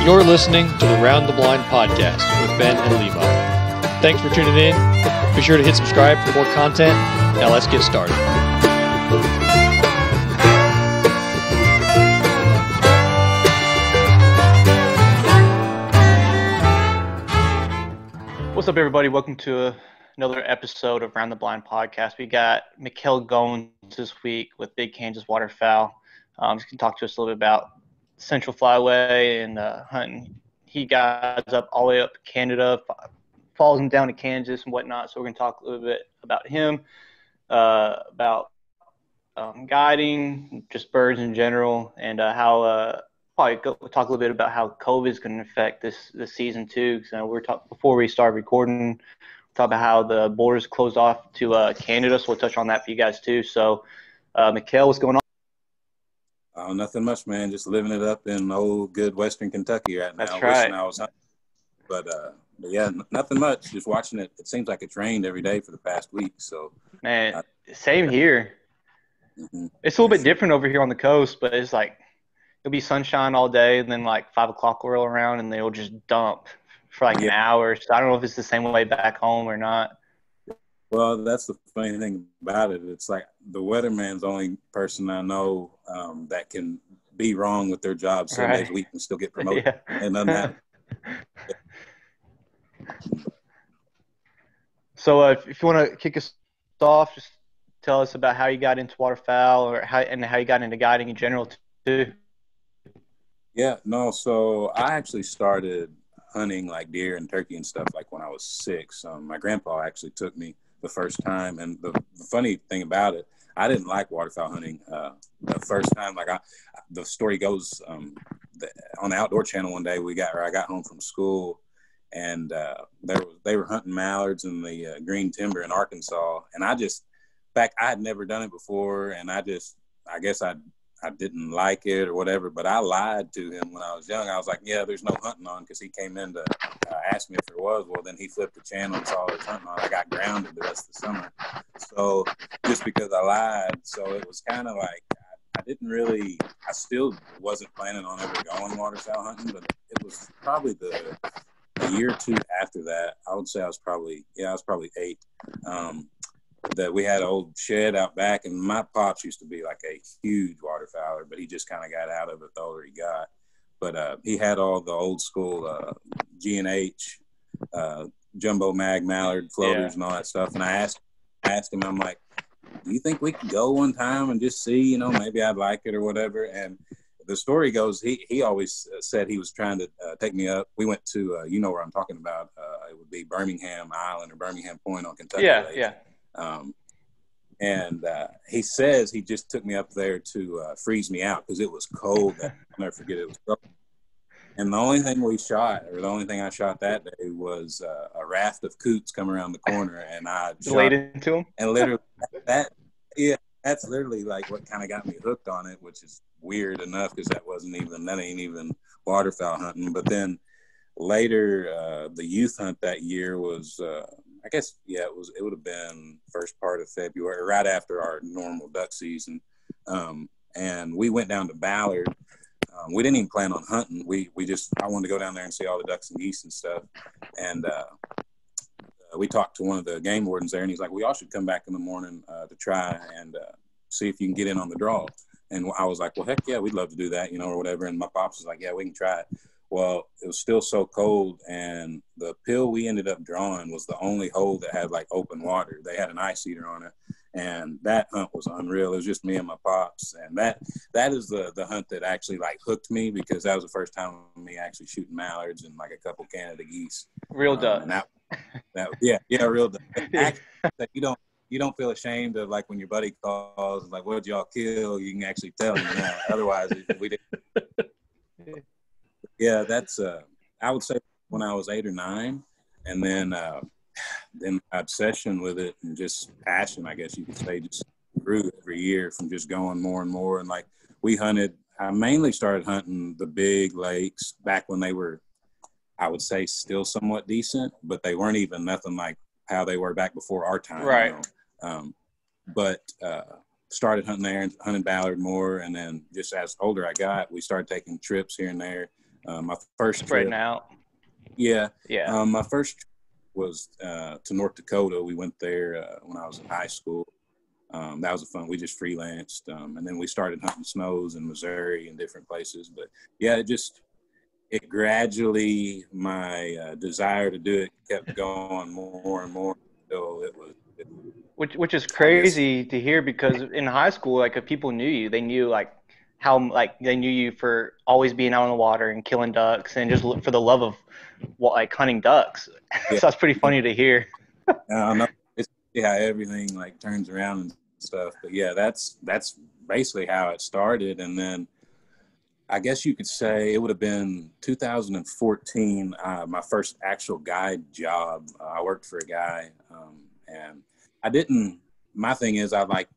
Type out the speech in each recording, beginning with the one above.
You're listening to the Round the Blind podcast with Ben and Lima. Thanks for tuning in. Be sure to hit subscribe for more content. Now let's get started. What's up, everybody? Welcome to another episode of Round the Blind podcast. We got Mikal Gowins this week with Big Kansas Waterfowl. He's going to talk to us a little bit about Central Flyway and hunting. He guides up all the way up to Canada, follows him down to Kansas and whatnot. So we're going to talk a little bit about him, about guiding, just birds in general, and how probably talk a little bit about how COVID is going to affect this season too. Because before we start recording, talk about how the borders closed off to Canada. So we'll touch on that for you guys too. So, Mikal, what's going on? Oh, nothing much, man. Just living it up in old good Western Kentucky right now. That's right. Wishing I was hunting. But yeah, nothing much. Just watching it. It seems like it's rained every day for the past week. So, man, same here. Mm-hmm. It's a little bit different over here on the coast, but it's like it'll be sunshine all day, and then like 5 o'clock will roll around, and they'll just dump for like an hour. So I don't know if it's the same way back home or not. Well, that's the funny thing about it. It's like the weatherman's the only person I know that can be wrong with their job 7 days a week and still get promoted. Yeah. And none of that. So if you want to kick us off, just tell us about how you got into waterfowl or how you got into guiding in general too. Yeah, no. So I actually started hunting like deer and turkey and stuff like when I was 6. My grandpa actually took me the first time, and the funny thing about it, I didn't like waterfowl hunting the first time. Like the story goes, on the Outdoor Channel one day I got home from school, and they were hunting mallards in the green timber in Arkansas, and I had never done it before, and I guess I didn't like it or whatever, but I lied to him when I was young. I was like, yeah, there's no hunting on, because he came in to ask me if there was. Well, then he flipped the channel and saw there's hunting on. I got grounded the rest of the summer. So just because I lied, so it was kind of like I still wasn't planning on ever going waterfowl hunting, but it was probably a year or two after that. I would say I was probably 8. That we had an old shed out back, and my pops used to be like a huge waterfowler, but he just kind of got out of it the older he got. But he had all the old school G&H, jumbo mag mallard floaters and all that stuff. And I asked him, I'm like, do you think we could go one time and just see, maybe I'd like it or whatever? And the story goes, he always said he was trying to take me up. We went to, you know where I'm talking about. It would be Birmingham Island or Birmingham Point on Kentucky Lake. Yeah. And he says he just took me up there to freeze me out because it was cold. I'll never forget it was cold. And the only thing I shot that day was a raft of coots come around the corner, and I laid into them. And literally that's literally like what kind of got me hooked on it, which is weird enough because that ain't even waterfowl hunting. But then later, the youth hunt that year was. I guess, yeah, it would have been first part of February, right after our normal duck season. And we went down to Ballard. We didn't even plan on hunting. I wanted to go down there and see all the ducks and geese and stuff. And we talked to one of the game wardens there, and he's like, well, y'all should come back in the morning to try and see if you can get in on the draw. And I was like, well, heck yeah, we'd love to do that, or whatever. And my pops was like, yeah, we can try it. Well, it was still so cold, and the pill we ended up drawing was the only hole that had like open water. They had an ice eater on it, and that hunt was unreal. It was just me and my pops, and that is the hunt that actually like hooked me, because that was the first time of me actually shooting mallards and like a couple Canada geese. Real duck. Yeah, real duck. Actually, you don't feel ashamed of like when your buddy calls like, "What'd y'all kill?" You can actually tell him now. Otherwise, we didn't. Yeah, that's I would say when I was 8 or 9, and then my obsession with it and just passion, I guess you could say, just grew every year from just going more and more. And like I mainly started hunting the big lakes back when they were, I would say, still somewhat decent, but they weren't even nothing like how they were back before our time. Right. But started hunting there and hunting ballard more. And then just as older I got, we started taking trips here and there. My first Spreading trip, out. yeah. Yeah. My first trip was to North Dakota. We went there when I was in high school. That was fun. We just freelanced, and then we started hunting snows in Missouri and different places. But yeah, it gradually, my desire to do it kept going more and more until it was, Which is I guess, crazy to hear, because in high school, like, if people knew you, they knew like how, like, they knew you for always being out on the water and killing ducks and just for the love of like hunting ducks. yeah. So that's pretty funny to hear. I know it's how everything like turns around and stuff. But yeah, that's basically how it started. And then I guess you could say it would have been 2014, my first actual guide job. I worked for a guy, and I didn't. My thing is, I like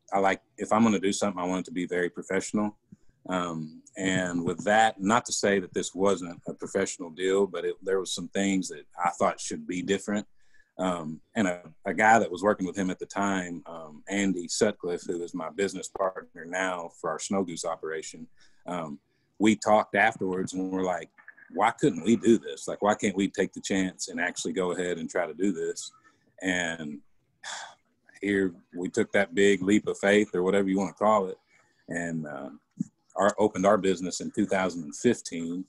if I'm going to do something, I want it to be very professional. And with that, not to say that this wasn't a professional deal, but there was some things that I thought should be different. And a guy that was working with him at the time, Andy Sutcliffe, who is my business partner now for our snow goose operation. We talked afterwards and we're like, why couldn't we do this? Like, why can't we take the chance and actually go ahead and try to do this? And here we took that big leap of faith, or whatever you want to call it, and opened our business in 2015,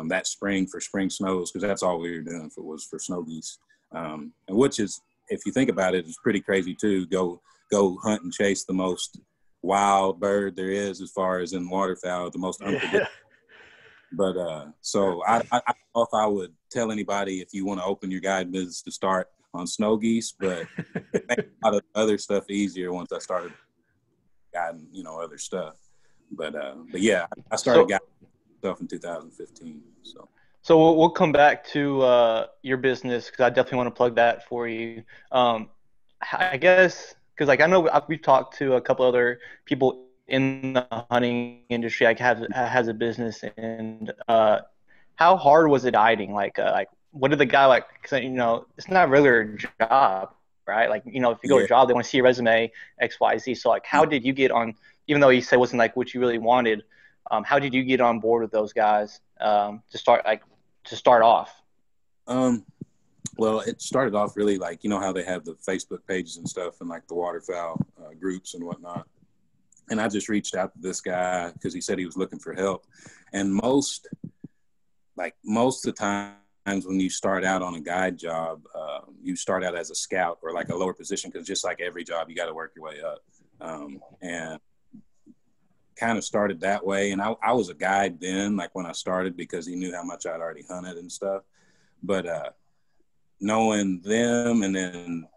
that spring, for spring snows, because that's all we were doing was for snow geese. And which is, if you think about it, it's pretty crazy too. Go hunt and chase the most wild bird there is, as far as in waterfowl, the most unpredictable. But so I don't know if I would tell anybody, if you want to open your guide business, to start on snow geese, but it made a lot of other stuff easier once I started guiding, other stuff. But yeah, I started guiding stuff in 2015. So we'll come back to your business, because I definitely want to plug that for you. I guess because, like, I know we've talked to a couple other people in the hunting industry, like, has a business, and how hard was it guiding? Like, what did the guy like? Because it's not really a job, right? Like, if you go to Yeah. a job, they want to see your resume, X, Y, Z. So, like, how did you get on? Even though you said it wasn't like what you really wanted, how did you get on board with those guys to start off? Well, it started off really like, how they have the Facebook pages and stuff, and like the waterfowl groups and whatnot. And I just reached out to this guy because he said he was looking for help. And most of the times when you start out on a guide job, you start out as a scout or like a lower position, because just like every job, you got to work your way up. And kind of started that way. And I was a guide then, like when I started, because he knew how much I'd already hunted and stuff. But knowing them, and then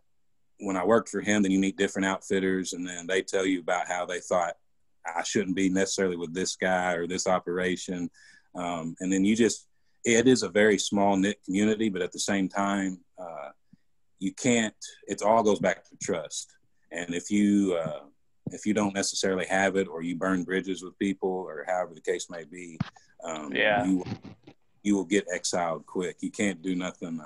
when I worked for him, then you meet different outfitters, and then they tell you about how they thought I shouldn't be necessarily with this guy or this operation. And then it is a very small knit community, but at the same time, it all goes back to trust. And if you don't necessarily have it, or you burn bridges with people, or however the case may be, you will get exiled quick. You can't do nothing,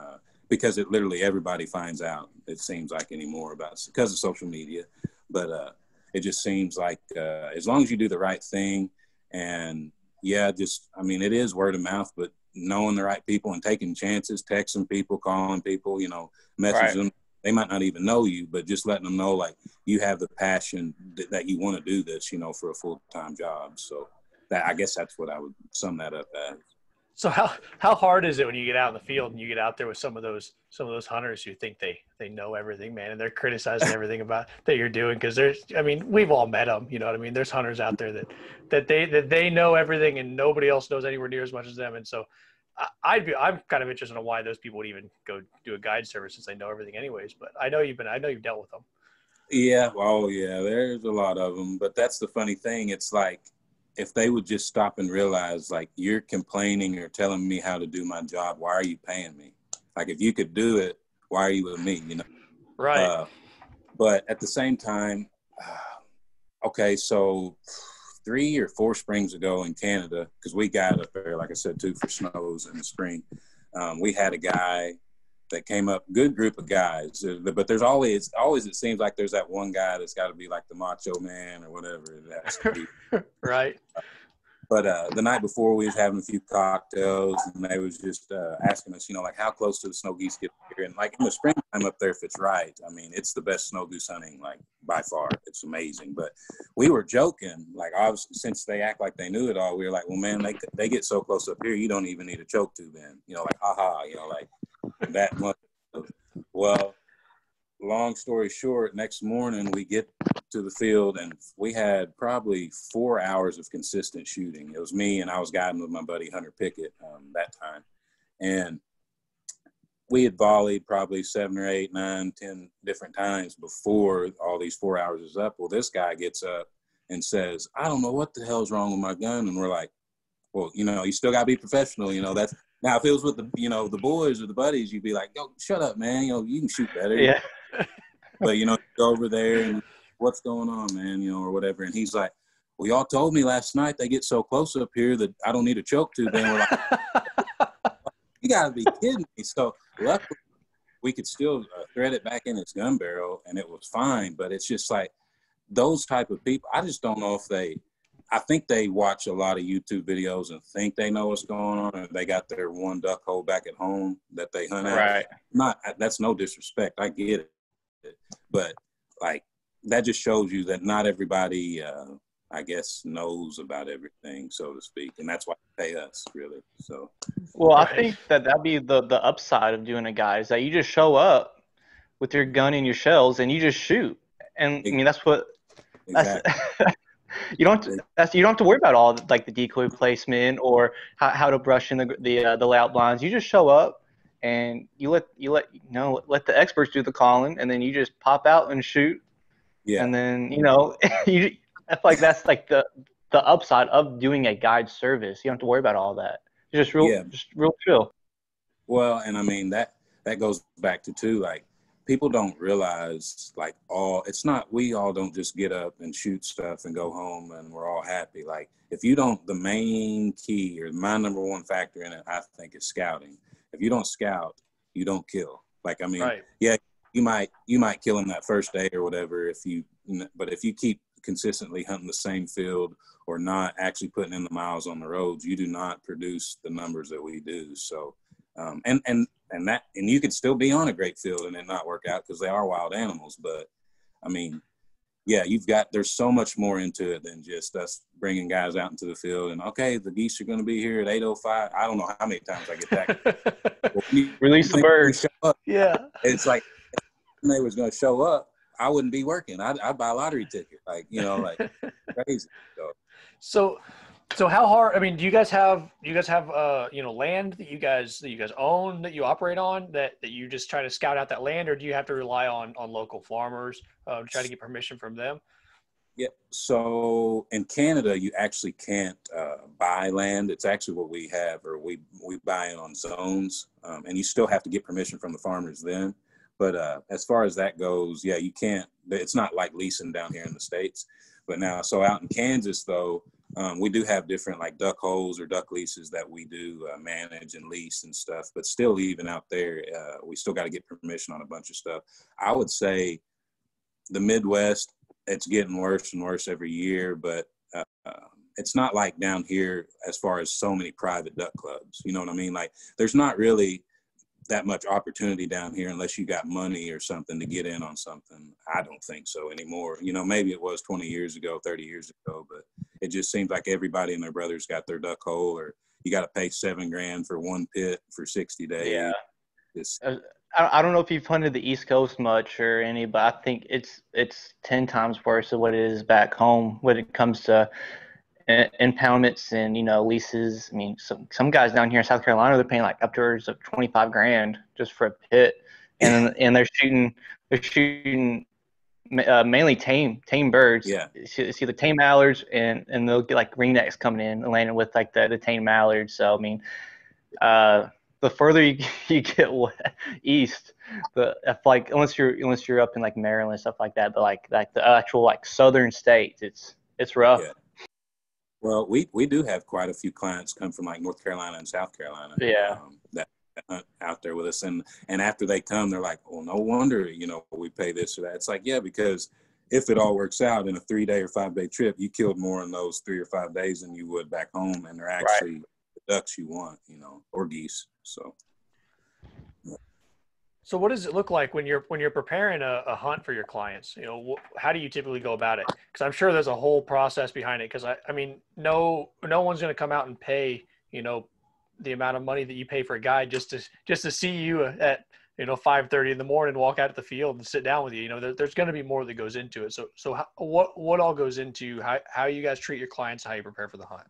because it literally, everybody finds out, it seems like, anymore, because of social media. But it just seems like as long as you do the right thing, and it is word of mouth, but knowing the right people and taking chances, texting people, calling people, messaging them. They might not even know you, but just letting them know, like, you have the passion that you want to do this, for a full-time job. So I guess that's what I would sum that up as. So how hard is it when you get out in the field and you get out there with some of those hunters who think they know everything, man, and they're criticizing everything about that you're doing? Because we've all met them, you know what I mean? There's hunters out there that they know everything and nobody else knows anywhere near as much as them. And so I'm kind of interested in why those people would even go do a guide service, since they know everything anyways. But I know you've dealt with them. Yeah. Oh yeah, there's a lot of them, but that's the funny thing. It's like, if they would just stop and realize, like, you're complaining or telling me how to do my job, why are you paying me? Like, if you could do it, why are you with me? Right. But at the same time, okay, so 3 or 4 springs ago in Canada, because we got up there, like I said, too, for snows in the spring, we had a guy that came up, good group of guys, but there's always, it seems like there's that one guy that's got to be like the macho man or whatever it has to be. Right. But the night before, we was having a few cocktails, and they was just asking us, like, how close do the snow geese get here? And like in the springtime up there, if it's right, I mean, it's the best snow goose hunting, like by far. It's amazing. But we were joking, like, obviously, since they act like they knew it all, we were like, well, man, they get so close up here, you don't even need a choke tube in, like, haha, like that much. Well, long story short, next morning we get to the field and we had probably 4 hours of consistent shooting. It was me, and I was guiding with my buddy Hunter Pickett that time. And we had volleyed probably 7 or 8, 9, 10 different times before all these 4 hours is up. Well, this guy gets up and says, I don't know what the hell's wrong with my gun. And we're like, well, you still got to be professional. That's now if it was with the, the boys or the buddies, you'd be like, yo, shut up, man. You can shoot better. Yeah. But, go over there and what's going on, man, or whatever. And he's like, well, y'all told me last night they get so close up here that I don't need a choke tube. And we're like, you got to be kidding me. So luckily we could still thread it back in its gun barrel and it was fine. But it's just like those type of people, I just don't know if I think they watch a lot of YouTube videos and think they know what's going on, or they got their one duck hole back at home that they hunt out. Right. That's no disrespect. I get it. But like that just shows you that not everybody, I guess, knows about everything, so to speak, and that's why they pay us, really. So, well, I think that'd be the upside of doing a guy is that you just show up with your gun and your shells and you just shoot, and I mean that's what exactly. you don't have to worry about all like the decoy placement or how to brush in the layout blinds. You just show up. And you let the experts do the calling, and then you just pop out and shoot. Yeah. And then I feel like that's like the upside of doing a guide service. You don't have to worry about all that. Just real chill. Well, and I mean that goes back to too, like people don't realize like we all don't just get up and shoot stuff and go home and we're all happy. Like if you don't, the main key or my number one factor in it, I think, is scouting. If you don't scout, you don't kill. Like, I mean, right. Yeah, you might kill him that first day or whatever but if you keep consistently hunting the same field or not actually putting in the miles on the roads, you do not produce the numbers that we do. So, and you could still be on a great field and it not work out because they are wild animals. But I mean, yeah, there's so much more into it than just us bringing guys out into the field and, okay, the geese are going to be here at 8:05. I don't know how many times I get that. Release the birds. Yeah. It's like if they was going to show up, I wouldn't be working. I'd buy a lottery ticket, like crazy. So how hard? I mean, do you guys have land that you guys own, that you operate on, that you just try to scout out that land, or do you have to rely on local farmers to try to get permission from them? Yeah. So in Canada, you actually can't buy land. It's actually what we have, or we buy it on zones, and you still have to get permission from the farmers then. But as far as that goes, yeah, you can't. It's not like leasing down here in the States. But now, so out in Kansas, though, we do have different like duck holes or duck leases that we do manage and lease and stuff. But still, even out there, we still got to get permission on a bunch of stuff. I would say the Midwest, it's getting worse and worse every year, but it's not like down here as far as so many private duck clubs. You know what I mean? Like there's not really that much opportunity down here unless you got money or something to get in on something. I don't think so anymore. Maybe it was 20 years ago, 30 years ago, but it just seems like everybody and their brothers got their duck hole, or you got to pay $7,000 for one pit for 60 days. Yeah. I don't know if you've hunted the East Coast much or any, but I think it's 10 times worse than what it is back home when it comes to impoundments and leases. I mean, some guys down here in South Carolina, they're paying like upwards of $25,000 just for a pit, and they're shooting mainly tame birds. Yeah, it's either tame mallards and they'll get like ringnecks coming in and landing with like the tame mallards. So I mean, the further you get east, like unless you're up in like Maryland and stuff like that, but like the actual like southern states, it's rough. Yeah. Well, we do have quite a few clients come from like North Carolina and South Carolina. Yeah. That hunt out there with us, and after they come, they're like, "Well, no wonder we pay this or that." It's like, yeah, because if it all works out in a 3-day or 5-day trip, you killed more in those 3 or 5 days than you would back home. And they're actually the ducks you want, you know, or geese. So what does it look like when you're preparing a hunt for your clients? You know, how do you typically go about it? Because I'm sure there's a whole process behind it. Because I mean, no one's going to come out and pay, you know, the amount of money that you pay for a guide just to see you at, you know, 5:30 in the morning, walk out at the field and sit down with you. You know, there's going to be more that goes into it. So what all goes into how you guys treat your clients, how you prepare for the hunt?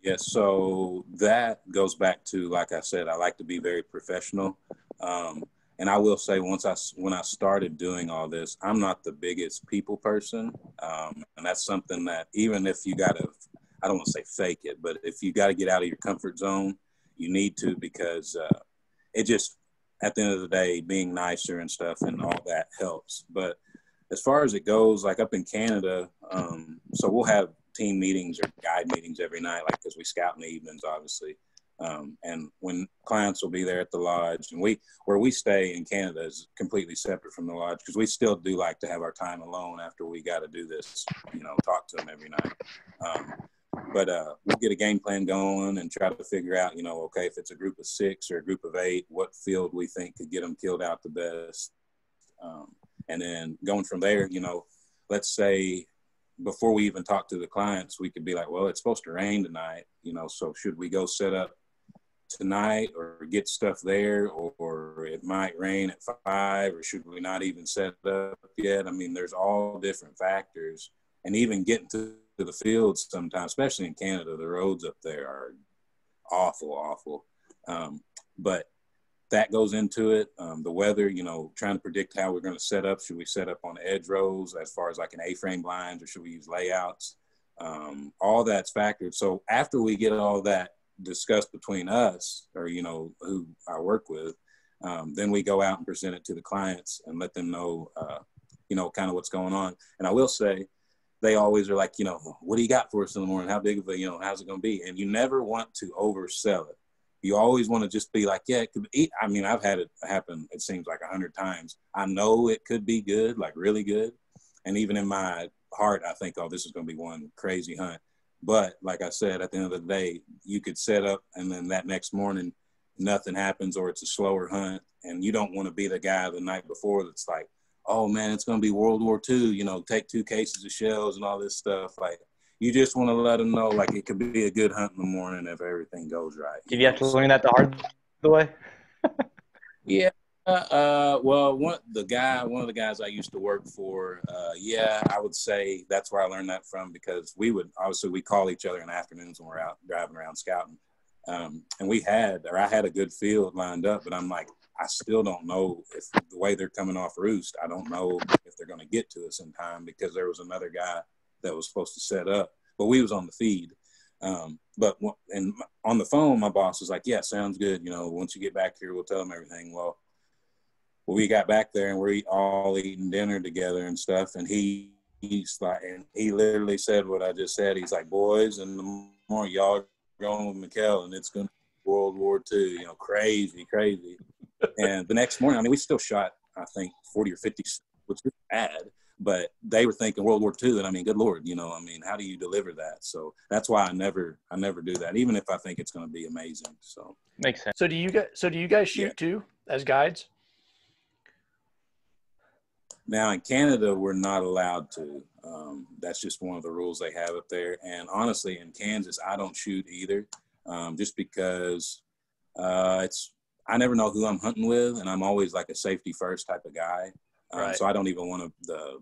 Yeah, so that goes back to, like I said, I like to be very professional. And I will say when I started doing all this, I'm not the biggest people person. And that's something that even if you got to, I don't want to say fake it, but if you got to get out of your comfort zone, you need to, because it just, at the end of the day, being nicer and stuff and all that helps. But as far as it goes, like up in Canada, so we'll have team meetings or guide meetings every night, like, because we scout in the evenings, obviously. And when clients will be there at the lodge, and where we stay in Canada is completely separate from the lodge, because we still do like to have our time alone after we got to do this, you know, talk to them every night. But we'll get a game plan going and try to figure out, you know, okay, if it's a group of 6 or a group of 8, what field we think could get them killed out the best. And then going from there, you know, let's say before we even talk to the clients, we could be like, well, it's supposed to rain tonight, you know, so should we go set up tonight or get stuff there, or it might rain at 5, or should we not even set up yet? I mean, there's all different factors. And even getting to the fields sometimes, especially in Canada, the roads up there are awful. But that goes into it. The weather, you know, trying to predict how we're going to set up. Should we set up on edge rows as far as like an A-frame blinds, or should we use layouts? All that's factored. So after we get all that discussed between us, or, you know, who I work with, then we go out and present it to the clients and let them know, you know, kind of what's going on. And I will say, they always are like, you know, what do you got for us in the morning? How big of a, you know, how's it going to be? And you never want to oversell it. You always want to just be like, yeah, it could be. I mean, I've had it happen, it seems like 100 times. I know it could be good, like really good. And even in my heart, I think, oh, this is going to be one crazy hunt. But like I said, at the end of the day, you could set up and then that next morning, nothing happens, or it's a slower hunt. And you don't want to be the guy the night before that's like, oh man, it's going to be World War II, you know, take 2 cases of shells and all this stuff. Like, you just want to let them know, like, it could be a good hunt in the morning if everything goes right. Did you have to learn that the hard way? Yeah. Well, one of the guys I used to work for, I would say that's where I learned that from, because we call each other in the afternoons when we're out driving around scouting. And I had a good field lined up, but I'm like, I still don't know if the way they're coming off roost, I don't know if they're going to get to us in time, because there was another guy that was supposed to set up, but we was on the feed. But on the phone, my boss was like, yeah, sounds good. You know, once you get back here, we'll tell them everything. Well, we got back there and we're all eating dinner together and stuff. And he's like, and he literally said what I just said. He's like, boys, in the morning, y'all going with Mikal, and it's going to be World War II, you know, crazy. And the next morning, I mean, we still shot, I think, 40 or 50, which is bad, but they were thinking World War II. And I mean, good Lord, you know, I mean, how do you deliver that? So that's why I never do that, even if I think it's going to be amazing. So makes sense. So do you guys shoot too as guides? Now in Canada, we're not allowed to. That's just one of the rules they have up there. And honestly, in Kansas, I don't shoot either, just because I never know who I'm hunting with, and I'm always like a safety first type of guy. Right. So I don't even want to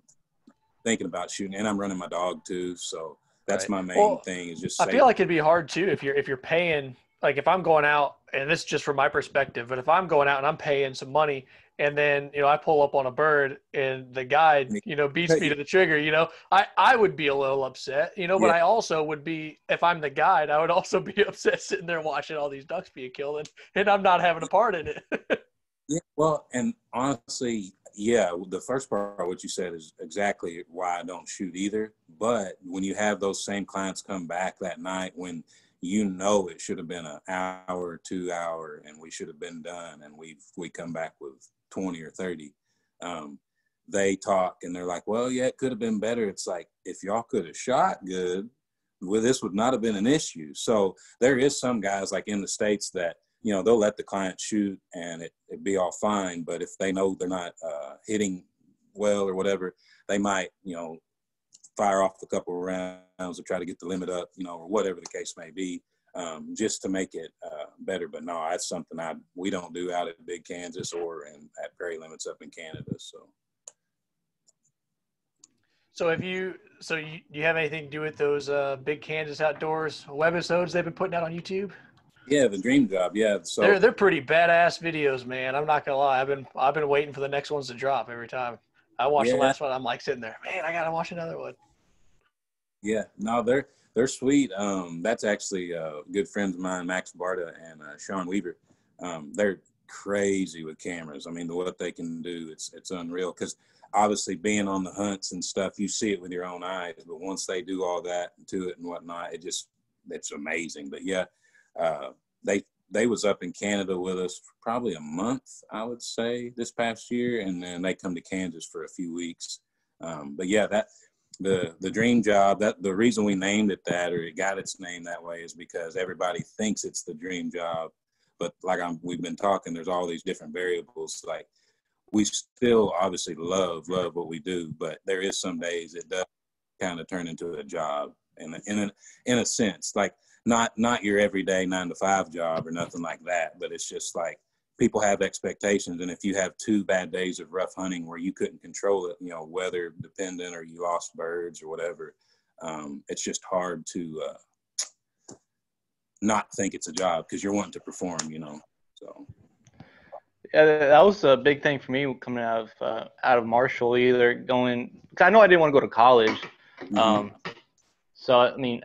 thinking about shooting, and I'm running my dog too. So that's my main thing, is just safety. I feel like it'd be hard too if you're paying, like if I'm going out, and this is just from my perspective, but if I'm going out and I'm paying some money, and then, you know, I pull up on a bird and the guide, you know, beats me to the trigger, you know, I would be a little upset, you know, but I also would be, if I'm the guide, I would also be upset sitting there watching all these ducks being killed and I'm not having a part in it. Yeah, well, and honestly, the first part of what you said is exactly why I don't shoot either. But when you have those same clients come back that night, when you know it should have been an hour, 2 hour, and we should have been done, and we come back with 20 or 30, they talk and they're like, well, yeah, it could have been better. It's like, if y'all could have shot good, well, this would not have been an issue. So there is some guys like in the States that, you know, they'll let the client shoot and it'd be all fine. But if they know they're not hitting well or whatever, they might, you know, fire off a couple of rounds or try to get the limit up, you know, or whatever the case may be, just to make it better. But no, that's something we don't do out at Big Kansas or at Prairie Limits up in Canada. So you have anything to do with those Big Kansas Outdoors webisodes they've been putting out on YouTube? Yeah, the Dream Job. Yeah, so they're pretty badass videos, man. I'm not gonna lie. I've been waiting for the next ones to drop every time. I watched the last one. I'm like sitting there, man. I gotta watch another one. Yeah, no, they're sweet. That's actually good friends of mine, Max Barta and Sean Weaver. They're crazy with cameras. I mean, what they can do, it's unreal. Because obviously, being on the hunts and stuff, you see it with your own eyes. But once they do all that to it and whatnot, it's amazing. But yeah, they was up in Canada with us for probably a month, I would say, this past year, and then they come to Kansas for a few weeks. But yeah, the Dream Job, that the reason we named it that, or it got its name that way, is because everybody thinks it's the Dream Job. But like we've been talking, there's all these different variables. Like, we still obviously love what we do, but there is some days it does kind of turn into a job in a sense, like not your everyday 9-to-5 job or nothing like that. But it's just like, people have expectations. And if you have 2 bad days of rough hunting where you couldn't control it, you know, weather dependent, or you lost birds or whatever, it's just hard to not think it's a job, because you're wanting to perform, you know. So yeah, that was a big thing for me coming out of Marshall. Either going, because I know I didn't want to go to college, so I mean,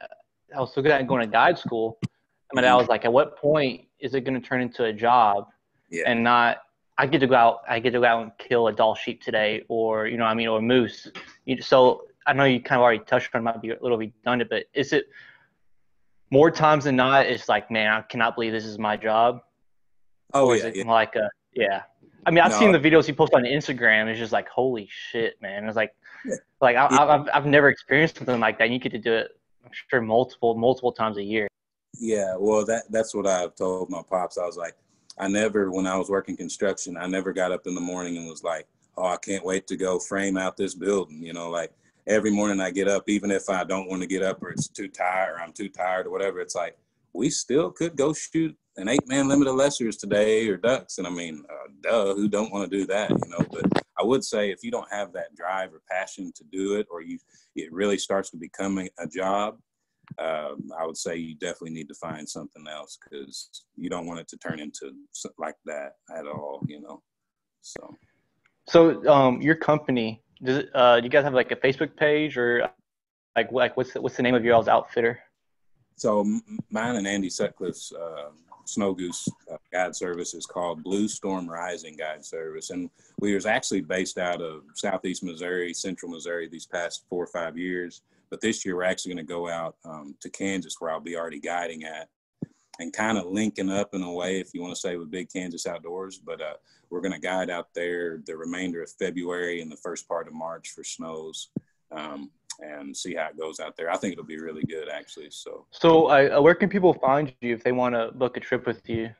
I was so good at going to guide school. I mean, I was like, at what point is it going to turn into a job? Yeah. And not, I get to go out and kill a Dall sheep today, or, you know what I mean, or a moose. So I know you kind of already touched on it, might be a little redundant, but is it more times than not, it's like, man, I cannot believe this is my job? Oh, or yeah, is it like yeah. I mean, I've seen the videos you post on Instagram. It's just like, holy shit, man. It's like, I've never experienced something like that. And you get to do it, I'm sure, multiple times a year. Yeah, well, that's what I've told my pops. I was like, when I was working construction, I never got up in the morning and was like, oh, I can't wait to go frame out this building. You know, like, every morning I get up, even if I don't want to get up, or it's too tired, or I'm too tired or whatever, it's like, we still could go shoot an 8-man limit of lessers today, or ducks. And I mean, who don't want to do that, you know? But I would say, if you don't have that drive or passion to do it, or it really starts to become a job, I would say you definitely need to find something else, because you don't want it to turn into like that at all, you know? So your company, do you guys have like a Facebook page, or like what's the name of your all's outfitter? So mine and Andy Sutcliffe's Snow Goose guide service is called Blue Storm Rising Guide Service. And we was actually based out of Southeast Missouri, Central Missouri, these past 4 or 5 years. But this year we're actually going to go out to Kansas, where I'll be already guiding at, and kind of linking up in a way, if you want to say, with Big Kansas Outdoors. But we're going to guide out there the remainder of February and the first part of March for snows, and see how it goes out there. I think it'll be really good, actually. So where can people find you if they want to book a trip with you?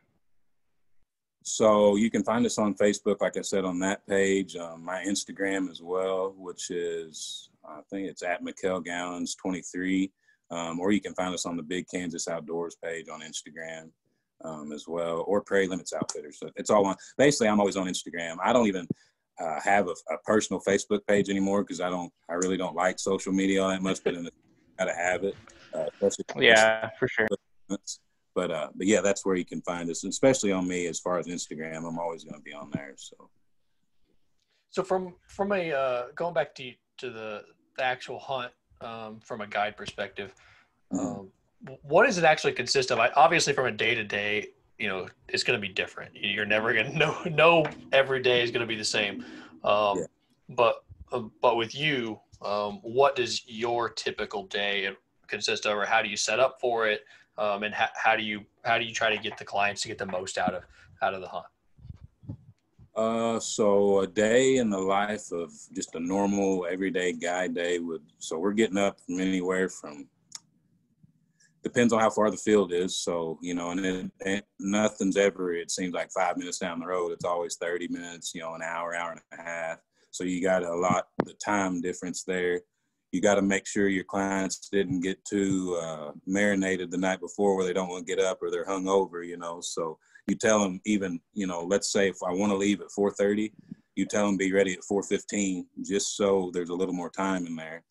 So you can find us on Facebook, like I said, on that page. My Instagram as well, which is, I think it's at Mikal Gowins 23. Or you can find us on the Big Kansas Outdoors page on Instagram as well, or Prairie Limits Outfitters. So it's all on. Basically, I'm always on Instagram. I don't even have a personal Facebook page anymore, because I really don't like social media all that much, but gotta have it. Yeah, for sure. But yeah, that's where you can find us, and especially on me as far as Instagram. I'm always going to be on there. So from a going back to the actual hunt, from a guide perspective, what does it actually consist of? Obviously, from a day-to-day, you know, it's going to be different. You're never going to know every day is going to be the same. But with you, what does your typical day consist of, or how do you set up for it? And how do you try to get the clients to get the most out of the hunt? So a day in the life of just a normal everyday guy day so we're getting up from anywhere from, depends on how far the field is. So, and nothing's ever, it seems like 5 minutes down the road. It's always 30 minutes, an hour, hour and a half. So you got the time difference there. You got to make sure your clients didn't get too marinated the night before where they don't want to get up or they're hungover, So you tell them even, let's say if I want to leave at 4:30, you tell them be ready at 4:15, just so there's a little more time in there.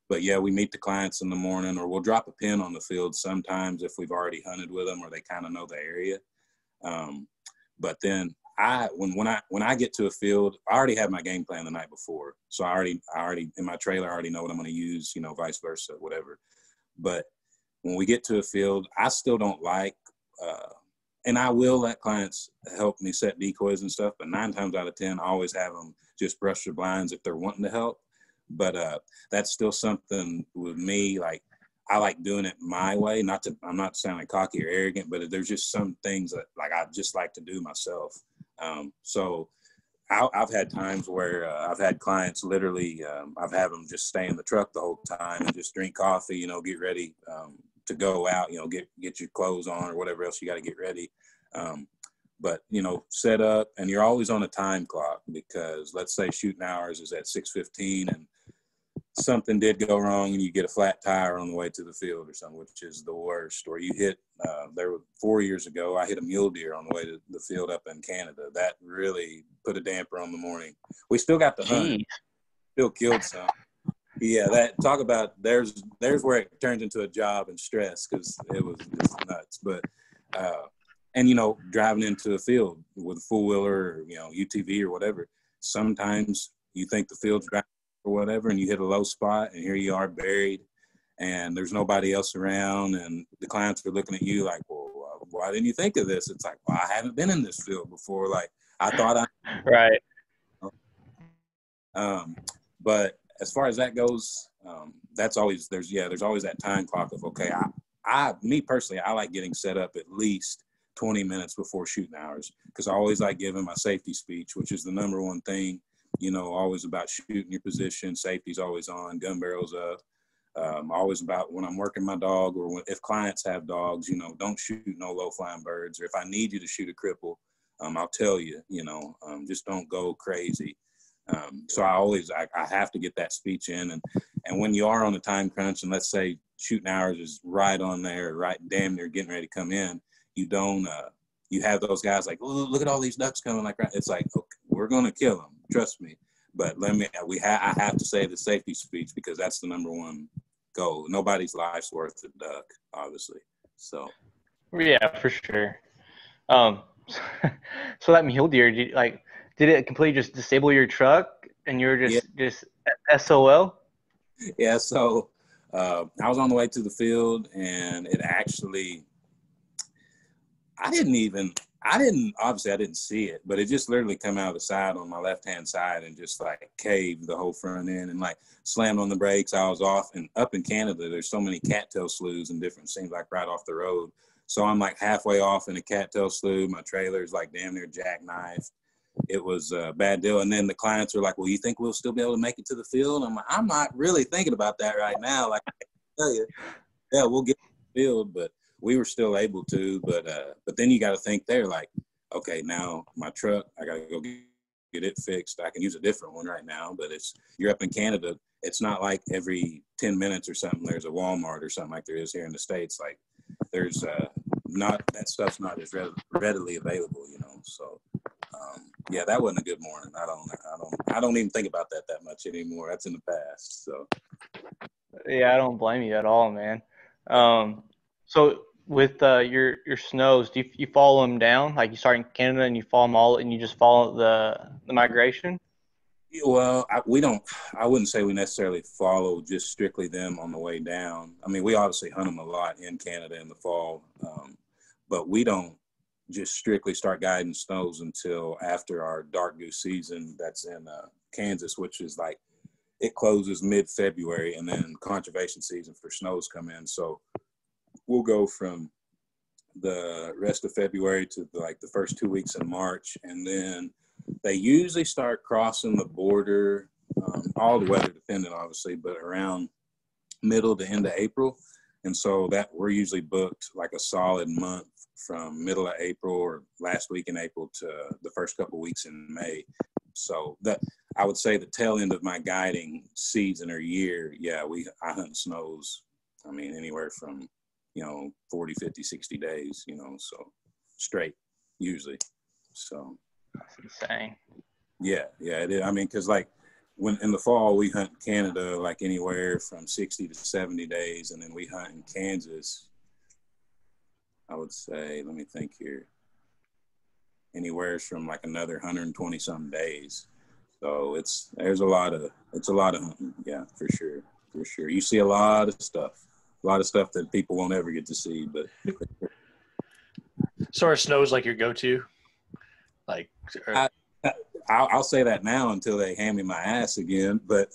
But yeah, we meet the clients in the morning, or we'll drop a pin on the field sometimes if we've already hunted with them or they kind of know the area. But then when I get to a field, I already have my game plan the night before. So I already in my trailer, I already know what I'm going to use, vice versa, whatever. But when we get to a field, I still don't like, and I will let clients help me set decoys and stuff, but 9 times out of 10, I always have them just brush their blinds if they're wanting to help. But that's still something with me, like I like doing it my way. I'm not sounding cocky or arrogant, but there's just some things that like I just like to do myself. So I've had times where I've had clients literally, I've had them just stay in the truck the whole time and just drink coffee, get ready to go out, get your clothes on or whatever else you got to get ready. But, set up, and you're always on a time clock because let's say shooting hours is at 6:15 and something did go wrong and you get a flat tire on the way to the field or something, which is the worst. Or you hit, 4 years ago, I hit a mule deer on the way to the field up in Canada. That really put a damper on the morning. We still got the hunt, still killed some. Yeah, talk about, there's where it turns into a job and stress because it was just nuts. But, and, driving into a field with a four-wheeler or, UTV or whatever, sometimes you think the field's dry or whatever, and you hit a low spot, and here you are buried, and there's nobody else around, and the clients are looking at you like, well, why didn't you think of this? It's like, well, I haven't been in this field before. Like, I thought I – Right. But as far as that goes, that's always – there's always that time clock of, okay, me personally, I like getting set up at least 20 minutes before shooting hours because I always like giving my safety speech, which is the number one thing, always about shooting your position. Safety's always on, gun barrels up. Always about when I'm working my dog or if clients have dogs, don't shoot no low flying birds. Or if I need you to shoot a cripple, I'll tell you, just don't go crazy. So I have to get that speech in. And when you are on a time crunch and let's say shooting hours is right on there, right damn near getting ready to come in, you don't, you have those guys like, oh, look at all these ducks coming. Like, it's like, okay, we're going to kill them. Trust me. But I have to say the safety speech because that's the number one goal. Nobody's life's worth a duck, obviously. So. Yeah, for sure. So that mule deer, did it completely just disable your truck and you were just SOL? Yeah. So I was on the way to the field and it actually, I didn't see it, but it just literally come out of the side on my left-hand side and just like caved the whole front end and like slammed on the brakes. I was off, and up in Canada, there's so many cattail sloughs and different, seems like right off the road. So I'm like halfway off in a cattail slough. My trailer's like damn near jackknifed. It was a bad deal. And then the clients were like, well, you think we'll still be able to make it to the field? I'm like, I'm not really thinking about that right now. Like, I can tell you, yeah, we'll get to the field, but we were still able to, but then you got to think there like, okay, now my truck, I got to go get it fixed. I can use a different one right now, but you're up in Canada. It's not like every 10 minutes or something, there's a Walmart or something like there is here in the States. Like there's that stuff's not as readily available, So yeah, that wasn't a good morning. I don't even think about that much anymore. That's in the past. So yeah, I don't blame you at all, man. So with your snows, do you follow them down? Like you start in Canada and you follow them all, and you just follow the migration? Well, I wouldn't say we necessarily follow just strictly them on the way down. I mean, we obviously hunt them a lot in Canada in the fall, but we don't just strictly start guiding snows until after our dark goose season. That's in Kansas, which is like it closes mid-February, and then conservation season for snows come in. So we'll go from the rest of February to the first 2 weeks in March. And then they usually start crossing the border, all the weather dependent, obviously, but around middle to end of April. And so that we're usually booked like a solid month from middle of April or last week in April to the first couple weeks in May. So that I would say the tail end of my guiding season or year, I hunt snows. I mean, anywhere from, 40, 50, 60 days, so straight usually. So that's insane. Yeah, it is. I mean, because when in the fall we hunt Canada like anywhere from 60 to 70 days, and then we hunt in Kansas, I would say, let me think here, anywhere from like another 120 some days. So it's a lot of hunting. Yeah, for sure. You see a lot of stuff that people won't ever get to see. But so are snows like your go-to? I'll say that now until they hand me my ass again. But